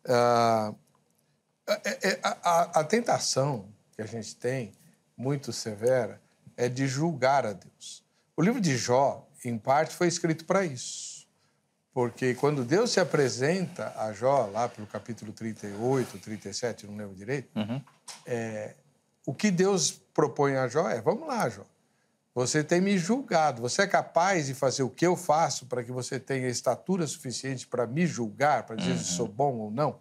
A tentação que a gente tem, muito severa, é de julgar a Deus. O livro de Jó, em parte, foi escrito para isso. Porque quando Deus se apresenta a Jó, lá pelo capítulo 38, 37, não lembro direito, o que Deus propõe a Jó vamos lá, Jó, você tem me julgado, você é capaz de fazer o que eu faço para que você tenha estatura suficiente para me julgar, para dizer se sou bom ou não?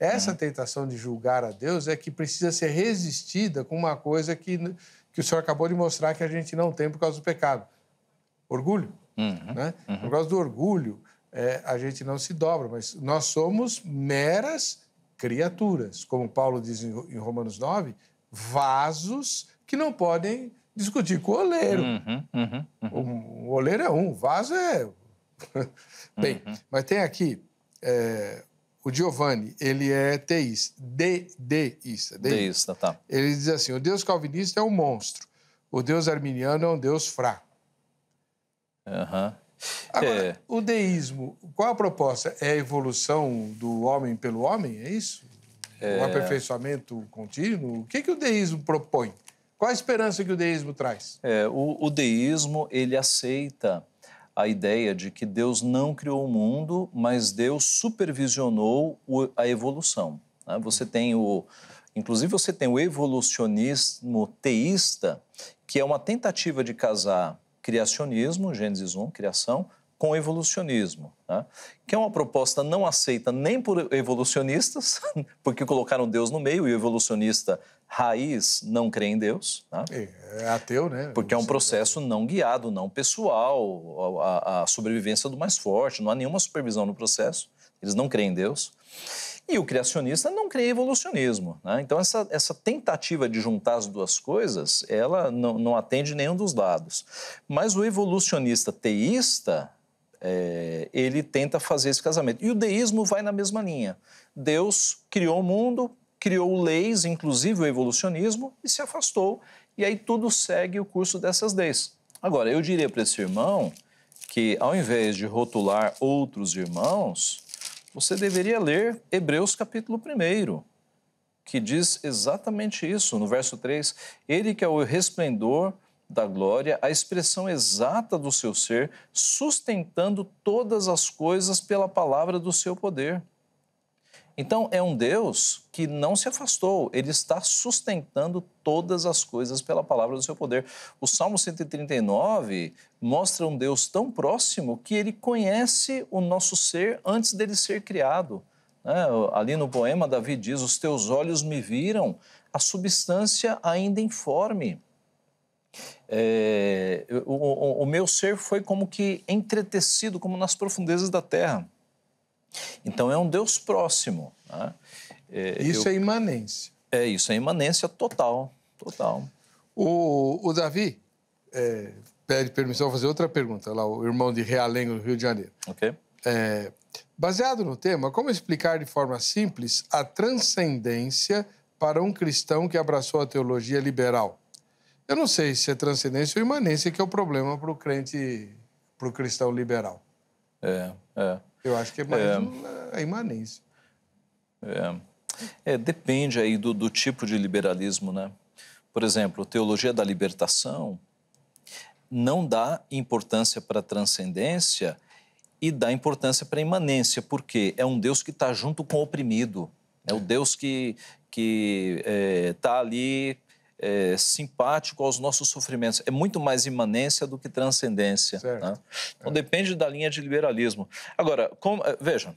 Essa tentação de julgar a Deus é que precisa ser resistida com uma coisa que o senhor acabou de mostrar que a gente não tem por causa do pecado. Orgulho. Né? Por causa do orgulho, a gente não se dobra, mas nós somos meras criaturas. Como Paulo diz em Romanos 9, vasos que não podem discutir com o oleiro. O oleiro é um, o vaso é... Bem, mas tem aqui... O Giovanni, ele é teísta, deísta. Tá. Ele diz assim, o Deus calvinista é um monstro, o Deus arminiano é um Deus fraco. Agora, o deísmo, qual a proposta? É a evolução do homem pelo homem, é isso? O aperfeiçoamento contínuo? O que o deísmo propõe? Qual a esperança que o deísmo traz? O deísmo, ele aceita a ideia de que Deus não criou o mundo, mas Deus supervisionou a evolução. Né? Inclusive, você tem o evolucionismo teísta, que é uma tentativa de casar criacionismo, Gênesis 1, criação, com evolucionismo, né? Que é uma proposta não aceita nem por evolucionistas, porque colocaram Deus no meio, e o evolucionista raiz não crê em Deus. Né? É ateu, né? Porque é um processo não guiado, não pessoal, a sobrevivência do mais forte, não há nenhuma supervisão no processo, eles não creem em Deus. E o criacionista não crê em evolucionismo. Né? Então, essa tentativa de juntar as duas coisas, ela não atende nenhum dos lados. Mas o evolucionista teísta, ele tenta fazer esse casamento. E o deísmo vai na mesma linha. Deus criou o mundo, criou leis, inclusive o evolucionismo, e se afastou. e aí tudo segue o curso dessas leis. Agora, eu diria para esse irmão que, ao invés de rotular outros irmãos, você deveria ler Hebreus capítulo 1, que diz exatamente isso, no verso 3, ele que é o resplendor da glória, a expressão exata do seu ser, sustentando todas as coisas pela palavra do seu poder. Então, é um Deus que não se afastou, ele está sustentando todas as coisas pela palavra do seu poder. O Salmo 139 mostra um Deus tão próximo que ele conhece o nosso ser antes dele ser criado. Ali no poema, Davi diz, os teus olhos me viram, a substância ainda informe. O meu ser foi como que entretecido, como nas profundezas da terra. Então, é um Deus próximo. Né? Isso é imanência. Isso é imanência total. O Davi pede permissão para fazer outra pergunta, lá, o irmão de Realengo, no Rio de Janeiro. Ok. Baseado no tema, como explicar de forma simples a transcendência para um cristão que abraçou a teologia liberal? Eu não sei se é transcendência ou imanência que é o problema para o crente, para o cristão liberal. Eu acho que é mais a imanência. Depende aí do tipo de liberalismo, né? Por exemplo, teologia da libertação não dá importância para a transcendência e dá importância para a imanência, porque é um Deus que está junto com o oprimido, é o Deus que está ali simpático aos nossos sofrimentos. É muito mais imanência do que transcendência. Né? Então, depende da linha de liberalismo. Agora, veja,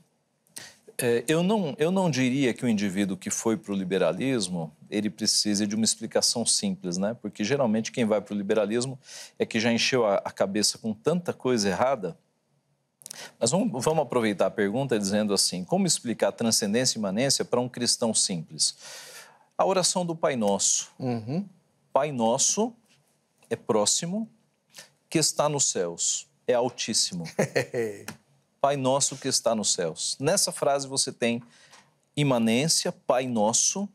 eu não diria que o indivíduo que foi para o liberalismo, ele precise de uma explicação simples, né? Porque geralmente quem vai para o liberalismo é que já encheu a cabeça com tanta coisa errada. Mas vamos aproveitar a pergunta dizendo assim, como explicar transcendência e imanência para um cristão simples? A oração do Pai Nosso. Pai Nosso é próximo, que está nos céus, é altíssimo. Pai Nosso que está nos céus. Nessa frase você tem imanência, Pai Nosso,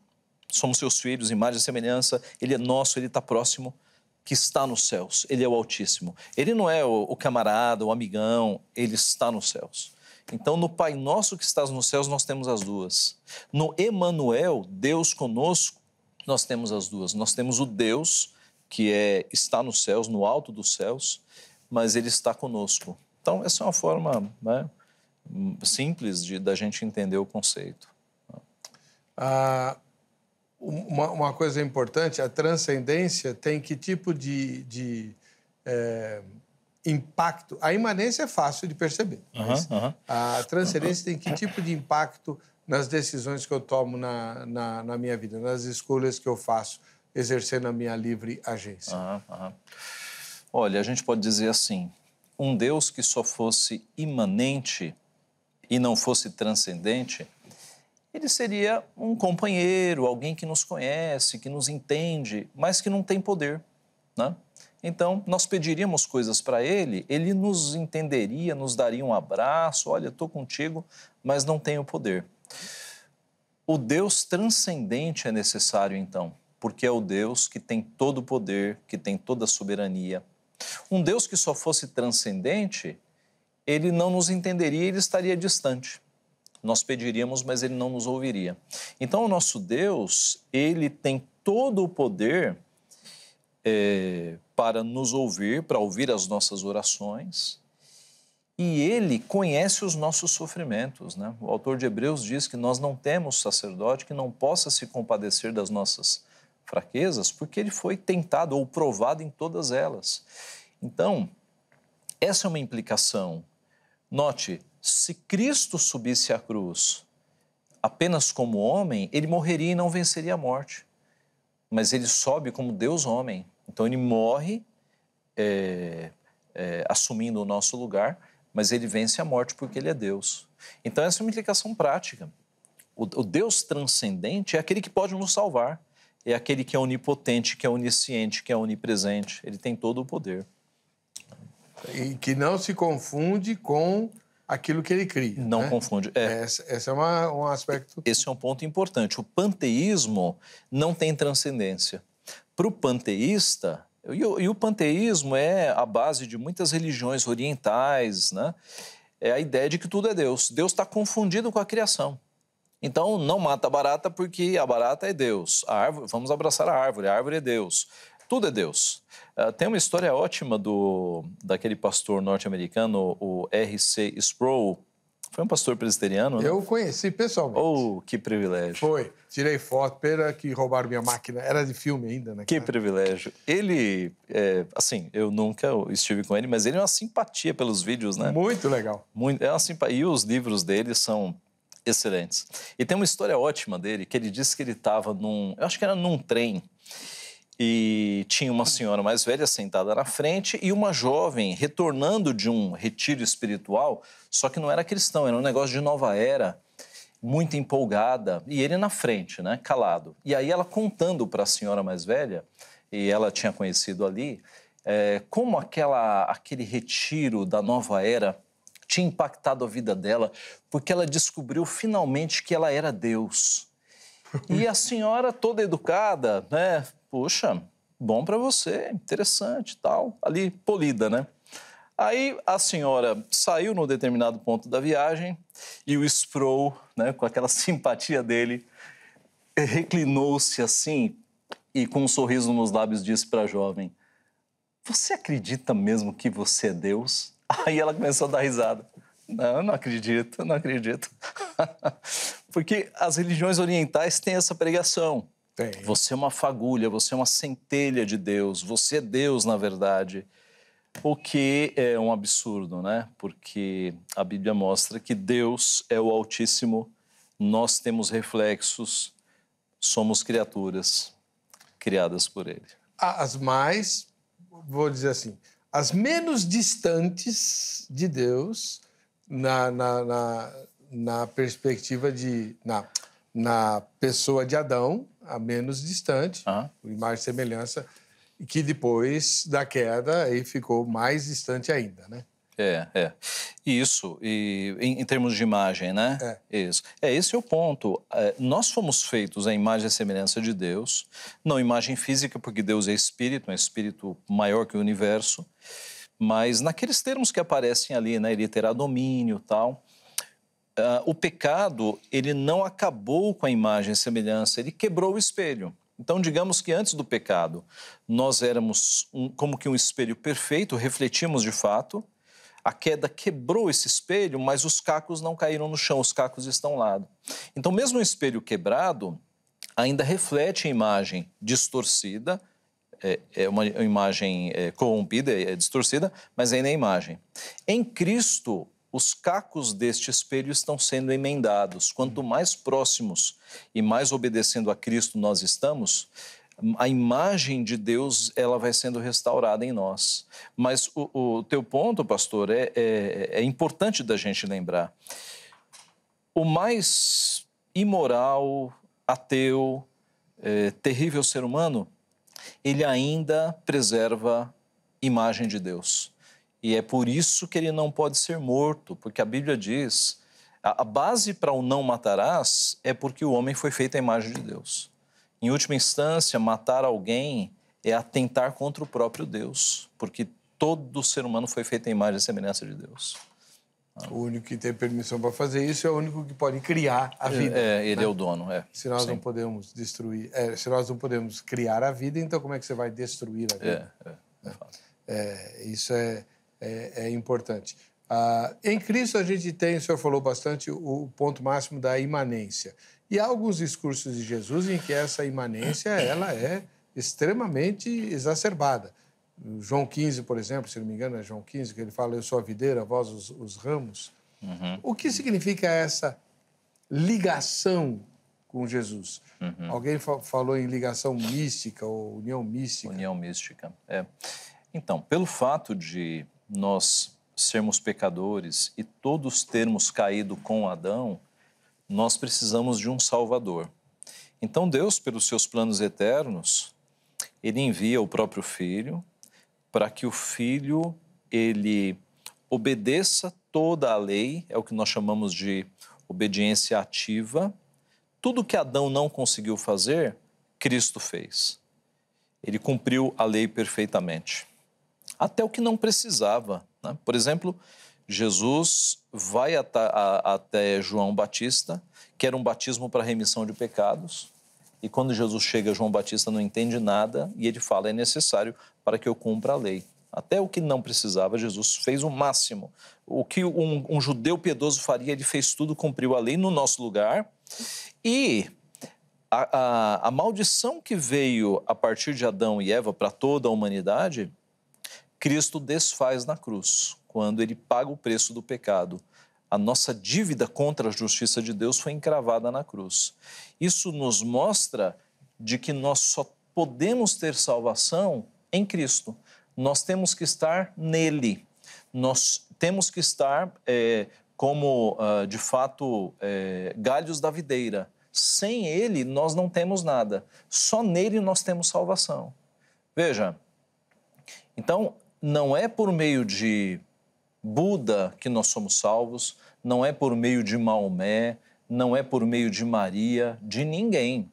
somos seus filhos, imagem e semelhança, Ele é nosso, Ele está próximo, que está nos céus, Ele é o Altíssimo. Ele não é o camarada, o amigão, Ele está nos céus. Então, no Pai Nosso que estás nos céus, nós temos as duas. No Emanuel, Deus conosco, nós temos as duas. Nós temos o Deus que está nos céus, no alto dos céus, mas Ele está conosco. Então, essa é uma forma, né, simples da gente entender o conceito. Uma coisa importante, a transcendência tem que tipo de impacto? A imanência é fácil de perceber, mas a transcendência tem que tipo de impacto nas decisões que eu tomo na minha vida, nas escolhas que eu faço, exercendo a minha livre agência? Olha, a gente pode dizer assim, um Deus que só fosse imanente e não fosse transcendente, ele seria um companheiro, alguém que nos conhece, que nos entende, mas que não tem poder, né? Então, nós pediríamos coisas para ele, ele nos entenderia, nos daria um abraço, olha, estou contigo, mas não tenho poder. O Deus transcendente é necessário, então, porque é o Deus que tem todo o poder, que tem toda a soberania. Um Deus que só fosse transcendente, ele não nos entenderia, ele estaria distante. Nós pediríamos, mas ele não nos ouviria. Então, o nosso Deus, ele tem todo o poder para nos ouvir, para ouvir as nossas orações, e ele conhece os nossos sofrimentos, né? O autor de Hebreus diz que nós não temos sacerdote que não possa se compadecer das nossas fraquezas, porque ele foi tentado ou provado em todas elas. Então, essa é uma implicação. Note, se Cristo subisse à cruz apenas como homem, ele morreria e não venceria a morte. Mas ele sobe como Deus homem. Então, ele morre assumindo o nosso lugar, mas ele vence a morte porque ele é Deus. Então, essa é uma implicação prática. O Deus transcendente é aquele que pode nos salvar. É aquele que é onipotente, que é onisciente, que é onipresente. Ele tem todo o poder. E que não se confunde com aquilo que ele cria. Não confunde. Esse é um aspecto... Esse é um ponto importante. O panteísmo não tem transcendência. Para o panteísta, e o panteísmo é a base de muitas religiões orientais, né? É a ideia de que tudo é Deus. Deus está confundido com a criação. Então, não mata a barata porque a barata é Deus. A árvore, vamos abraçar a árvore é Deus. Tudo é Deus. Tem uma história ótima daquele pastor norte-americano, o R.C. Sproul. Foi um pastor presbiteriano, né? Eu conheci pessoalmente. Oh, que privilégio. Foi. Tirei foto, pera que roubaram minha máquina. Era de filme ainda, né? Que privilégio. Ele, assim, eu nunca estive com ele, mas ele é uma simpatia pelos vídeos, né? Muito legal. É uma simpatia. E os livros dele são excelentes. E tem uma história ótima dele, que ele disse que ele estava eu acho que era num trem, e tinha uma senhora mais velha sentada na frente e uma jovem retornando de um retiro espiritual, só que não era cristão, era um negócio de nova era, muito empolgada, e ele na frente, né, calado. E aí ela contando para a senhora mais velha, e ela tinha conhecido ali, como aquele retiro da nova era tinha impactado a vida dela, porque ela descobriu finalmente que ela era Deus. E a senhora toda educada, né? Puxa, bom para você, interessante, tal. Ali, polida, né? Aí a senhora saiu num determinado ponto da viagem e o Sproul, né, com aquela simpatia dele, reclinou-se assim e com um sorriso nos lábios disse para a jovem: "Você acredita mesmo que você é Deus?" Aí ela começou a dar risada. Não acredito, não acredito. Porque as religiões orientais têm essa pregação. Tem. Você é uma fagulha, você é uma centelha de Deus, você é Deus, na verdade. O que é um absurdo, né? Porque a Bíblia mostra que Deus é o Altíssimo, nós temos reflexos, somos criaturas criadas por Ele. As mais, vou dizer assim, as menos distantes de Deus na perspectiva na pessoa de Adão, a menos distante, imagem e semelhança, e que depois da queda aí ficou mais distante ainda, né? Isso, e em termos de imagem, né? Isso. Esse é o ponto. Nós fomos feitos à imagem e semelhança de Deus, não imagem física, porque Deus é espírito, um espírito maior que o universo, mas naqueles termos que aparecem ali, né? Ele terá domínio e tal. O pecado, ele não acabou com a imagem e semelhança, ele quebrou o espelho. Então, digamos que antes do pecado, nós éramos como que um espelho perfeito, refletimos de fato. A queda quebrou esse espelho, mas os cacos não caíram no chão, os cacos estão ao lado. Então, mesmo o espelho quebrado, ainda reflete a imagem distorcida, é uma imagem corrompida, é distorcida, mas ainda é imagem. Em Cristo, os cacos deste espelho estão sendo emendados. Quanto mais próximos e mais obedecendo a Cristo nós estamos, a imagem de Deus ela vai sendo restaurada em nós. Mas o teu ponto, pastor, é importante da gente lembrar. O mais imoral, ateu, terrível ser humano, ele ainda preserva imagem de Deus. E é por isso que ele não pode ser morto, porque a Bíblia diz, a base para o não matarás é porque o homem foi feito à imagem de Deus. Em última instância, matar alguém é atentar contra o próprio Deus, porque todo ser humano foi feito à imagem e semelhança de Deus. O único que tem permissão para fazer isso é o único que pode criar a vida. Ele é o dono, Se nós não podemos destruir, se nós não podemos criar a vida, então como é que você vai destruir a vida? Isso é importante. Em Cristo a gente tem, o senhor falou bastante, o ponto máximo da imanência. E há alguns discursos de Jesus em que essa imanência ela é extremamente exacerbada. João 15, por exemplo, se não me engano, é João 15, que ele fala, eu sou a videira, vós os ramos. O que significa essa ligação com Jesus? Alguém falou em ligação mística ou união mística. União mística, Então, pelo fato de nós sermos pecadores e todos termos caído com Adão, nós precisamos de um Salvador. Então, Deus, pelos seus planos eternos, ele envia o próprio Filho para que o Filho, ele obedeça toda a lei, é o que nós chamamos de obediência ativa. Tudo que Adão não conseguiu fazer, Cristo fez. Ele cumpriu a lei perfeitamente. Até o que não precisava, né? Por exemplo, Jesus vai até João Batista, que era um batismo para remissão de pecados. E quando Jesus chega, João Batista não entende nada e ele fala, é necessário para que eu cumpra a lei. Até o que não precisava, Jesus fez o máximo. O que um judeu piedoso faria, ele fez tudo, cumpriu a lei no nosso lugar. E a maldição que veio a partir de Adão e Eva para toda a humanidade, Cristo desfaz na cruz, quando ele paga o preço do pecado. A nossa dívida contra a justiça de Deus foi encravada na cruz. Isso nos mostra de que nós só podemos ter salvação em Cristo. Nós temos que estar nele. Nós temos que estar de fato, galhos da videira. Sem ele, nós não temos nada. Só nele nós temos salvação. Veja, então, não é por meio de Buda que nós somos salvos, não é por meio de Maomé, não é por meio de Maria, de ninguém.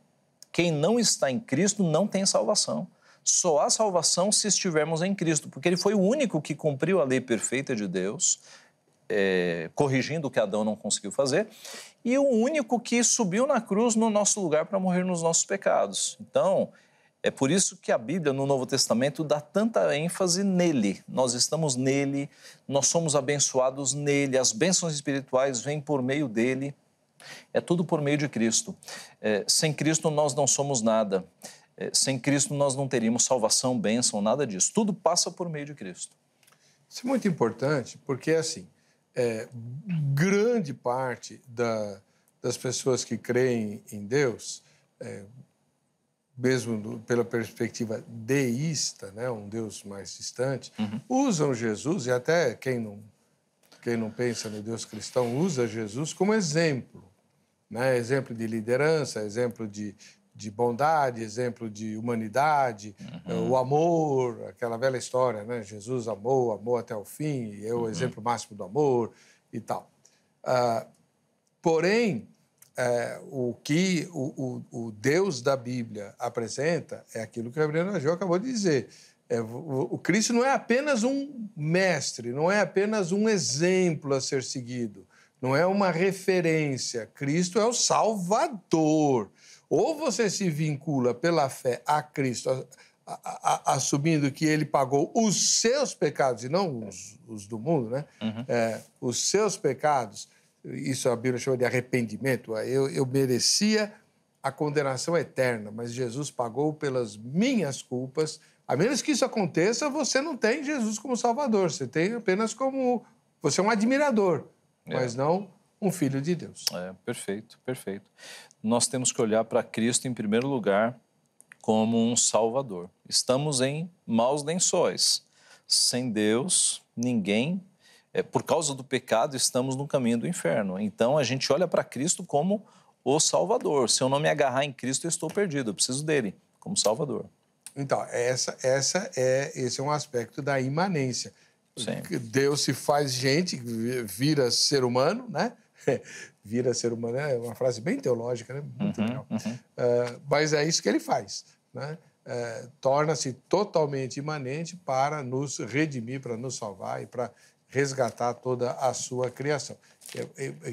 Quem não está em Cristo não tem salvação. Só há salvação se estivermos em Cristo, porque ele foi o único que cumpriu a lei perfeita de Deus, corrigindo o que Adão não conseguiu fazer, e o único que subiu na cruz no nosso lugar para morrer nos nossos pecados. Então, é por isso que a Bíblia, no Novo Testamento, dá tanta ênfase nele. Nós estamos nele, nós somos abençoados nele, as bênçãos espirituais vêm por meio dele. É tudo por meio de Cristo. Sem Cristo nós não somos nada. Sem Cristo nós não teríamos salvação, bênção, nada disso. Tudo passa por meio de Cristo. Isso é muito importante porque, assim, grande parte das pessoas que creem em Deus, mesmo pela perspectiva deísta, né, um Deus mais distante, usam Jesus, e até quem não pensa no Deus cristão usa Jesus como exemplo, né? Exemplo de liderança, exemplo de bondade, exemplo de humanidade, o amor, aquela velha história, né? Jesus amou até o fim, e é o exemplo máximo do amor e tal. Porém, o que o Deus da Bíblia apresenta é aquilo que a Gabriela Gil acabou de dizer. O Cristo não é apenas um mestre, não é apenas um exemplo a ser seguido, não é uma referência. Cristo é o Salvador. Ou você se vincula pela fé a Cristo, assumindo que ele pagou os seus pecados, e não os do mundo, né? Os seus pecados. Isso a Bíblia chama de arrependimento. Eu merecia a condenação eterna, mas Jesus pagou pelas minhas culpas. A menos que isso aconteça, você não tem Jesus como Salvador. Você tem apenas como... Você é um admirador, mas não um filho de Deus. Perfeito, perfeito. Nós temos que olhar para Cristo, em primeiro lugar, como um Salvador. Estamos em maus lençóis. Sem Deus, ninguém... por causa do pecado, estamos no caminho do inferno. Então, a gente olha para Cristo como o Salvador. Se eu não me agarrar em Cristo, eu estou perdido. Eu preciso dele como Salvador. Então, esse é um aspecto da imanência. Sim. Deus se faz gente, vira ser humano, né? Vira ser humano é uma frase bem teológica, né? Muito legal. Mas é isso que ele faz, né? Torna-se totalmente imanente para nos redimir, para nos salvar e para resgatar toda a sua criação.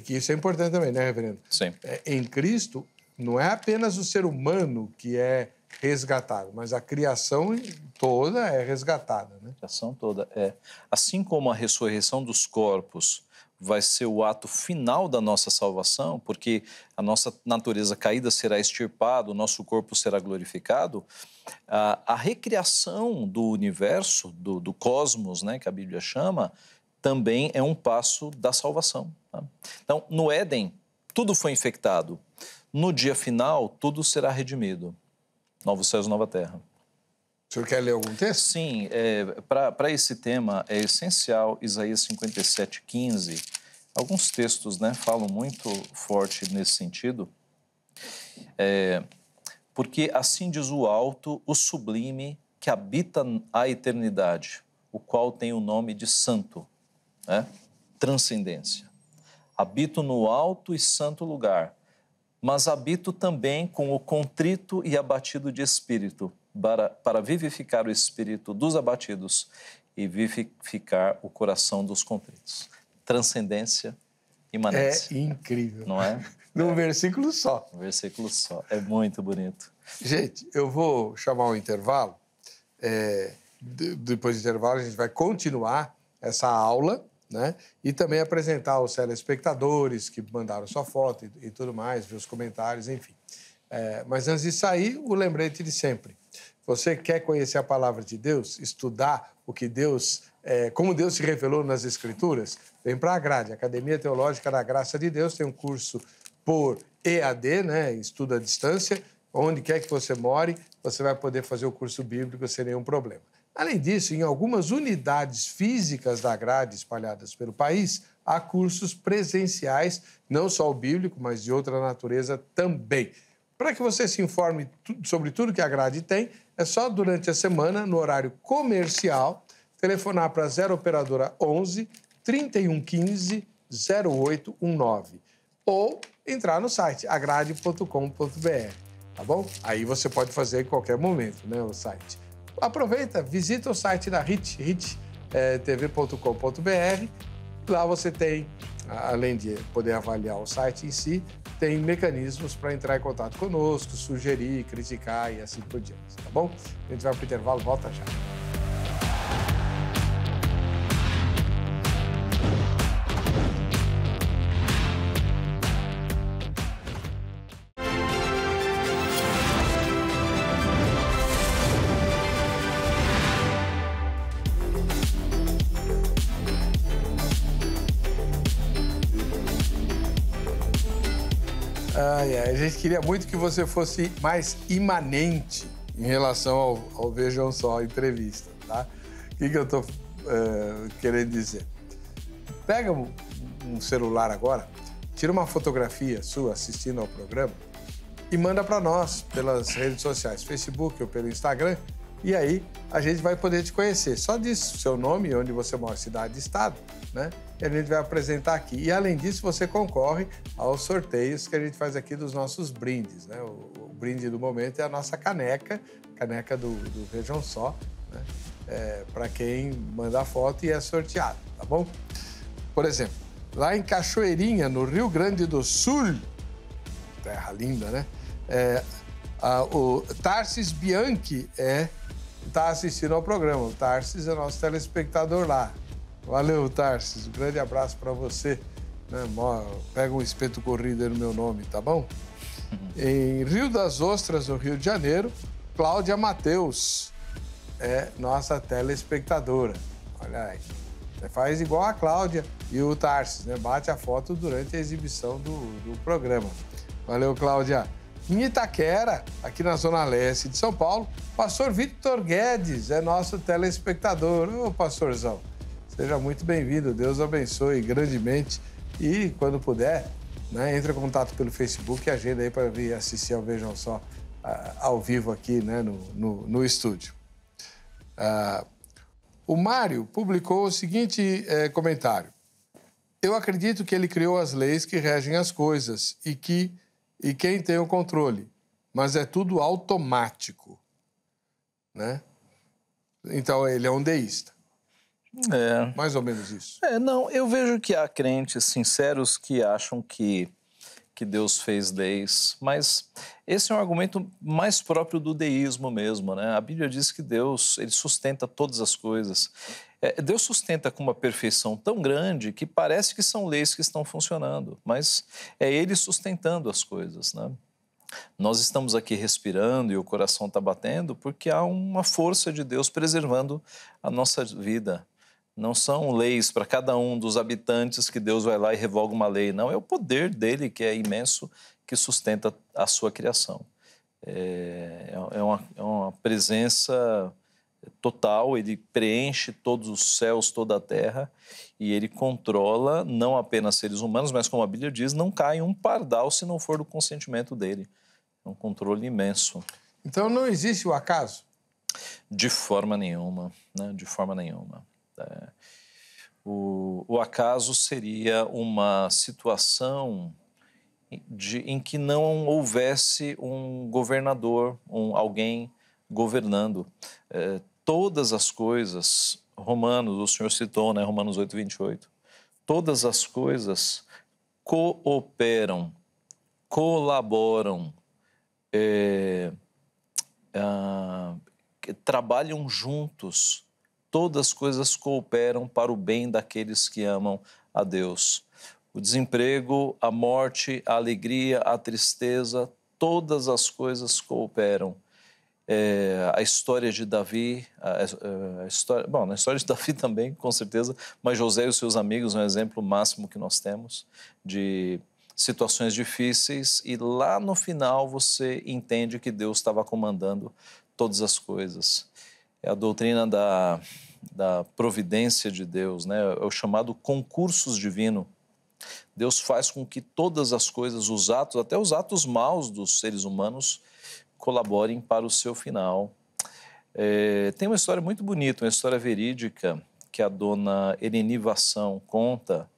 Isso é importante também, né, reverendo? Sim. Em Cristo, não é apenas o ser humano que é resgatado, mas a criação toda é resgatada, né? A criação toda é. Assim como a ressurreição dos corpos vai ser o ato final da nossa salvação, porque a nossa natureza caída será extirpada, o nosso corpo será glorificado, a recriação do universo, do cosmos, né, que a Bíblia chama, também é um passo da salvação. Tá? Então, no Éden, tudo foi infectado. No dia final, tudo será redimido. Novos céus e nova terra. O senhor quer ler algum texto? Sim, para esse tema é essencial Isaías 57:15. Alguns textos, né, falam muito forte nesse sentido. Porque assim diz o alto, o sublime, que habita a eternidade, o qual tem o nome de santo, né? Transcendência. Habito no alto e santo lugar, mas habito também com o contrito e abatido de espírito, para vivificar o espírito dos abatidos e vivificar o coração dos contritos. Transcendência, imanência. É incrível. Não é? Num versículo só. Um versículo só. É muito bonito. Gente, eu vou chamar um intervalo. Depois do intervalo, a gente vai continuar essa aula, né? E também apresentar os telespectadores que mandaram sua foto e tudo mais, ver os comentários, enfim. Mas antes de sair, o lembrete de sempre. Você quer conhecer a palavra de Deus, estudar o que Deus, como Deus se revelou nas Escrituras? Vem para a Grade, Academia Teológica da Graça de Deus, tem um curso por EAD, né? Estudo à distância. Onde quer que você more, você vai poder fazer o curso bíblico sem nenhum problema. Além disso, em algumas unidades físicas da grade espalhadas pelo país, há cursos presenciais, não só o bíblico, mas de outra natureza também. Para que você se informe sobre tudo que a grade tem, é só durante a semana, no horário comercial, telefonar para a 0 Operadora 11 3115 0819 ou entrar no site agrade.com.br. Tá bom? Aí você pode fazer em qualquer momento, né, o site. Aproveita, visita o site da HIT, tv.com.br. Lá você tem, além de poder avaliar o site em si, tem mecanismos para entrar em contato conosco, sugerir, criticar e assim por diante, tá bom? A gente vai para o intervalo, volta já. A gente queria muito que você fosse mais imanente em relação ao Vejam Só entrevista, tá? O que eu estou querendo dizer? Pega um celular agora, tira uma fotografia sua assistindo ao programa e manda para nós pelas redes sociais, Facebook ou pelo Instagram, e aí a gente vai poder te conhecer. Só diz o seu nome, onde você mora, cidade e estado, né? E a gente vai apresentar aqui. E, além disso, você concorre aos sorteios que a gente faz aqui dos nossos brindes, né? O brinde do momento é a nossa caneca do Vejam Só, né? Para quem manda a foto e é sorteado, tá bom? Por exemplo, lá em Cachoeirinha, no Rio Grande do Sul, terra linda, né? O Tarsis Bianchi está assistindo ao programa. O Tarsis é nosso telespectador lá. Valeu, Tarsis. Um grande abraço para você. Pega um espeto corrido aí no meu nome, tá bom? Em Rio das Ostras, no Rio de Janeiro, Cláudia Mateus é nossa telespectadora. Olha aí. Faz igual a Cláudia e o Tarsis, né? Bate a foto durante a exibição do programa. Valeu, Cláudia. Em Itaquera, aqui na Zona Leste de São Paulo, pastor Victor Guedes é nosso telespectador. Ô, pastorzão, seja muito bem-vindo. Deus abençoe grandemente. E, quando puder, né, entre em contato pelo Facebook e agenda aí para vir assistir ao Vejam Só ao vivo aqui, né, no estúdio. O Mário publicou o seguinte comentário. Eu acredito que ele criou as leis que regem as coisas e quem tem o controle, mas é tudo automático, né? Então, ele é um deísta. Mais ou menos isso. Não, eu vejo que há crentes sinceros que acham que Deus fez leis, mas esse é um argumento mais próprio do deísmo mesmo, né? A Bíblia diz que Deus, ele sustenta todas as coisas. Deus sustenta com uma perfeição tão grande que parece que são leis que estão funcionando, mas é Ele sustentando as coisas, né? Nós estamos aqui respirando e o coração está batendo porque há uma força de Deus preservando a nossa vida. Não são leis para cada um dos habitantes que Deus vai lá e revoga uma lei, não. É o poder dele, que é imenso, que sustenta a sua criação. É uma presença total, ele preenche todos os céus, toda a terra, e ele controla não apenas seres humanos, mas, como a Bíblia diz, não cai um pardal se não for do consentimento dele. É um controle imenso. Então, não existe o acaso? De forma nenhuma, né? De forma nenhuma. O acaso seria uma situação em que não houvesse um governador, alguém governando. Todas as coisas, Romanos, o senhor citou, né, Romanos 8, 28, todas as coisas cooperam, colaboram, trabalham juntos. Todas as coisas cooperam para o bem daqueles que amam a Deus. O desemprego, a morte, a alegria, a tristeza, todas as coisas cooperam. A história de Davi, na história de Davi também, com certeza, mas José e os seus amigos é um exemplo máximo que nós temos de situações difíceis, e lá no final você entende que Deus estava comandando todas as coisas. É a doutrina da providência de Deus, né? É o chamado concursos divino. Deus faz com que todas as coisas, os atos, até os atos maus dos seres humanos, colaborem para o seu final. Tem uma história muito bonita, uma história verídica, que a dona Eleni Vassão conta.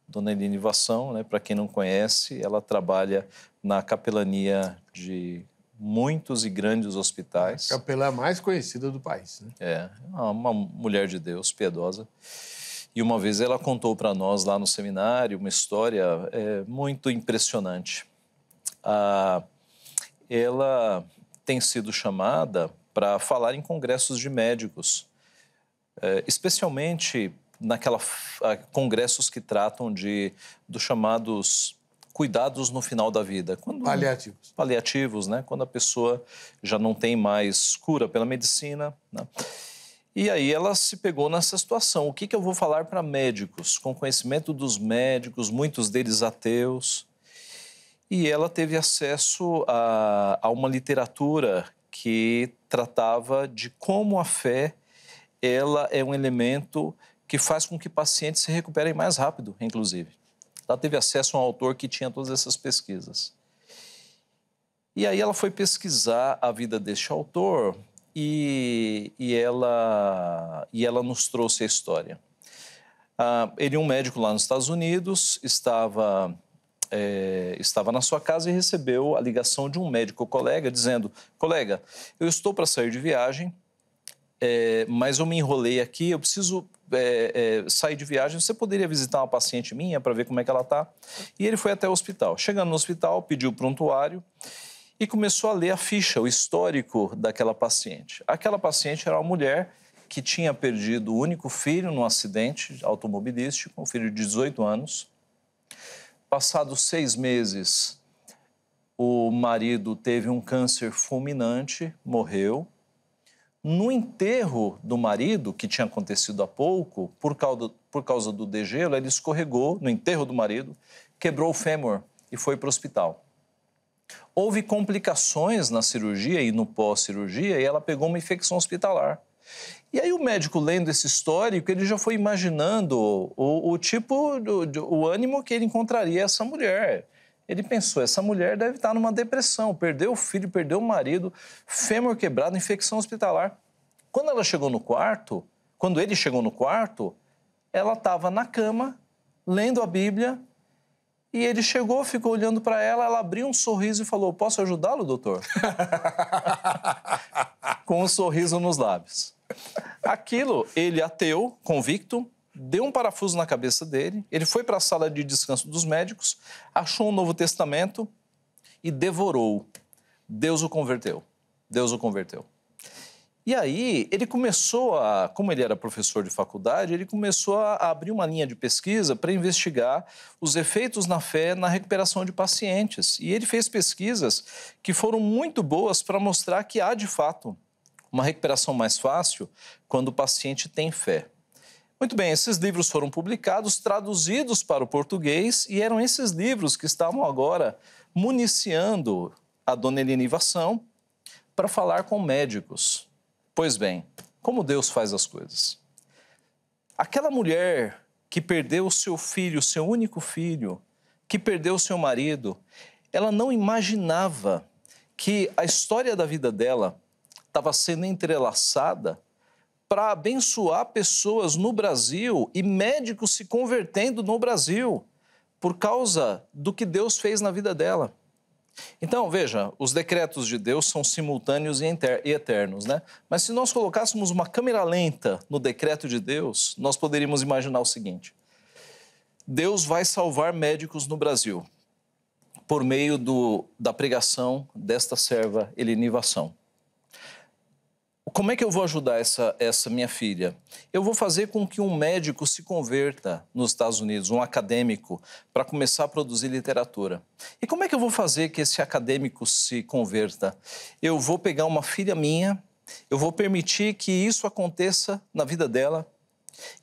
Dona Eleni Vassão, né, para quem não conhece, ela trabalha na capelania de muitos e grandes hospitais. A capelã mais conhecida do país, né? É, uma mulher de Deus, piedosa. E uma vez ela contou para nós lá no seminário uma história muito impressionante. Ela tem sido chamada para falar em congressos de médicos, especialmente congressos que tratam dos chamados cuidados no final da vida. Paliativos. Paliativos, né? Quando a pessoa já não tem mais cura pela medicina, né? E aí ela se pegou nessa situação. O que eu vou falar para médicos, com conhecimento dos médicos, muitos deles ateus? E ela teve acesso a uma literatura que tratava de como a fé ela é um elemento que faz com que pacientes se recuperem mais rápido, inclusive. Ela teve acesso a um autor que tinha todas essas pesquisas. E aí ela foi pesquisar a vida deste autor e ela nos trouxe a história. Ele é um médico lá nos Estados Unidos, estava na sua casa e recebeu a ligação de um médico colega dizendo: colega, eu estou para sair de viagem, mas eu me enrolei aqui, eu preciso sair de viagem, você poderia visitar uma paciente minha para ver como é que ela está? E ele foi até o hospital. Chegando no hospital, pediu o prontuário e começou a ler a ficha, o histórico daquela paciente. Aquela paciente era uma mulher que tinha perdido o único filho num acidente automobilístico, um filho de 18 anos. Passados 6 meses, o marido teve um câncer fulminante, morreu. No enterro do marido, que tinha acontecido há pouco, por causa do degelo, ele escorregou no enterro do marido, quebrou o fêmur e foi para o hospital. Houve complicações na cirurgia e no pós-cirurgia e ela pegou uma infecção hospitalar. E aí o médico, lendo esse histórico, ele já foi imaginando o ânimo que ele encontraria essa mulher. Ele pensou, essa mulher deve estar numa depressão, perdeu o filho, perdeu o marido, fêmur quebrado, infecção hospitalar. Quando ele chegou no quarto, ela estava na cama, lendo a Bíblia, e ele chegou, ficou olhando para ela, ela abriu um sorriso e falou: posso ajudá-lo, doutor? Com um sorriso nos lábios. Aquilo, ele ateu, convicto, deu um parafuso na cabeça dele, ele foi para a sala de descanso dos médicos, achou um Novo Testamento e devorou. Deus o converteu. E aí, ele começou como ele era professor de faculdade, ele começou a abrir uma linha de pesquisa para investigar os efeitos na fé na recuperação de pacientes. E ele fez pesquisas que foram muito boas para mostrar que há, de fato, uma recuperação mais fácil quando o paciente tem fé. Muito bem, esses livros foram publicados, traduzidos para o português, e eram esses livros que estavam agora municiando a dona Eleni Vassão para falar com médicos. Pois bem, como Deus faz as coisas? Aquela mulher que perdeu o seu filho, o seu único filho, que perdeu o seu marido, ela não imaginava que a história da vida dela estava sendo entrelaçada para abençoar pessoas no Brasil e médicos se convertendo no Brasil por causa do que Deus fez na vida dela. Então, veja, os decretos de Deus são simultâneos e eternos, né? Mas se nós colocássemos uma câmera lenta no decreto de Deus, nós poderíamos imaginar o seguinte: Deus vai salvar médicos no Brasil por meio da pregação desta serva Helenivação. Como é que eu vou ajudar essa minha filha? Eu vou fazer com que um médico se converta nos Estados Unidos, um acadêmico, para começar a produzir literatura. E como é que eu vou fazer que esse acadêmico se converta? Eu vou pegar uma filha minha, eu vou permitir que isso aconteça na vida dela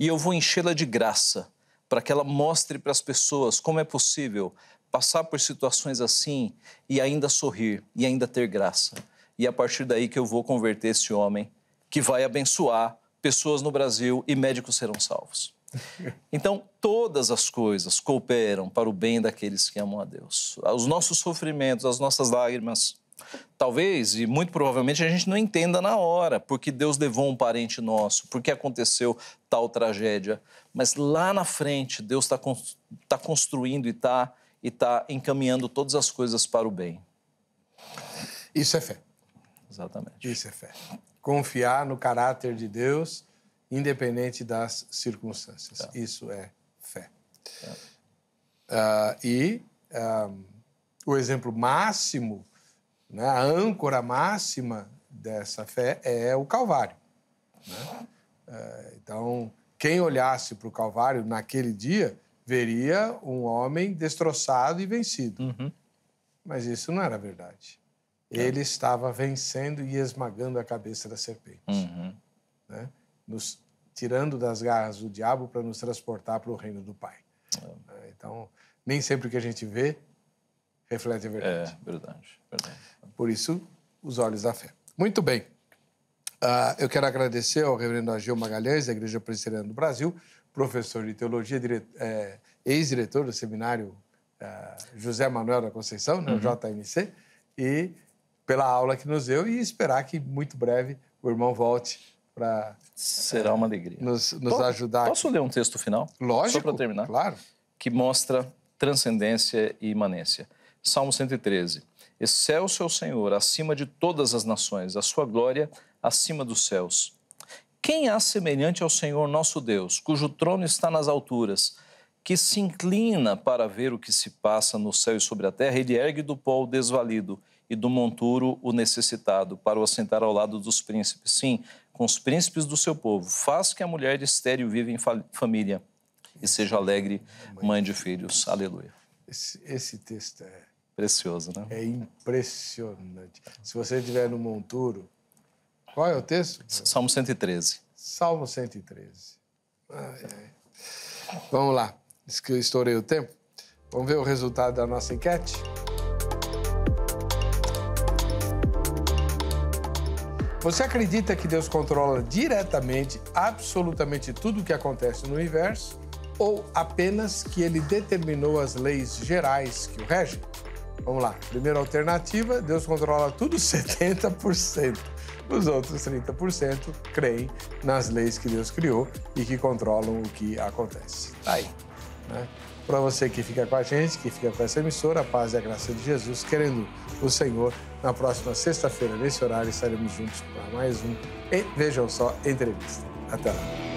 e eu vou enchê-la de graça para que ela mostre para as pessoas como é possível passar por situações assim e ainda sorrir e ainda ter graça. E é a partir daí que eu vou converter esse homem que vai abençoar pessoas no Brasil e médicos serão salvos. Então, todas as coisas cooperam para o bem daqueles que amam a Deus. Os nossos sofrimentos, as nossas lágrimas, talvez e muito provavelmente a gente não entenda na hora porque Deus levou um parente nosso, porque aconteceu tal tragédia. Mas lá na frente, Deus está construindo e está encaminhando todas as coisas para o bem. Isso é fé. Exatamente. Isso é fé. Confiar no caráter de Deus, independente das circunstâncias. É. Isso é fé. É. O exemplo máximo, né, a âncora máxima dessa fé é o Calvário. Né? Então, quem olhasse para o Calvário naquele dia, veria um homem destroçado e vencido. Uhum. Mas isso não era verdade. Ele estava vencendo e esmagando a cabeça da serpente, né? Nos tirando das garras do diabo para nos transportar para o reino do Pai. Então, nem sempre o que a gente vê reflete a verdade. É, verdade. Por isso, os olhos da fé. Muito bem. Eu quero agradecer ao reverendo Ageu Magalhães, da Igreja Presbiteriana do Brasil, professor de teologia, ex-diretor do seminário José Manuel da Conceição, né, o JMC, e pela aula que nos deu e esperar que muito breve o irmão volte para... Será uma alegria. Nos ajudar. Posso ler um texto final? Lógico, só para terminar? Claro. Que mostra transcendência e imanência. Salmo 113. Excelso é o Senhor, acima de todas as nações, a sua glória acima dos céus. Quem há semelhante ao Senhor nosso Deus, cujo trono está nas alturas, que se inclina para ver o que se passa no céu e sobre a terra, ele ergue do pó o desvalido e do monturo o necessitado, para o assentar ao lado dos príncipes. Sim, com os príncipes do seu povo. Faz que a mulher estéril viva em família e seja alegre mãe de filhos. Aleluia. Esse texto é... precioso, né? É impressionante. Se você estiver no monturo... Qual é o texto? Salmo 113. Salmo 113. Vamos lá. Diz que eu estourei o tempo. Vamos ver o resultado da nossa enquete? Você acredita que Deus controla diretamente, absolutamente tudo o que acontece no universo ou apenas que Ele determinou as leis gerais que o regem? Vamos lá. Primeira alternativa, Deus controla tudo 70%. Os outros 30% creem nas leis que Deus criou e que controlam o que acontece. Aí, né? Para você que fica com a gente, que fica com essa emissora, a paz e a graça de Jesus, querendo o Senhor, na próxima sexta-feira, nesse horário, estaremos juntos para mais um Vejam Só Entrevista. Até lá.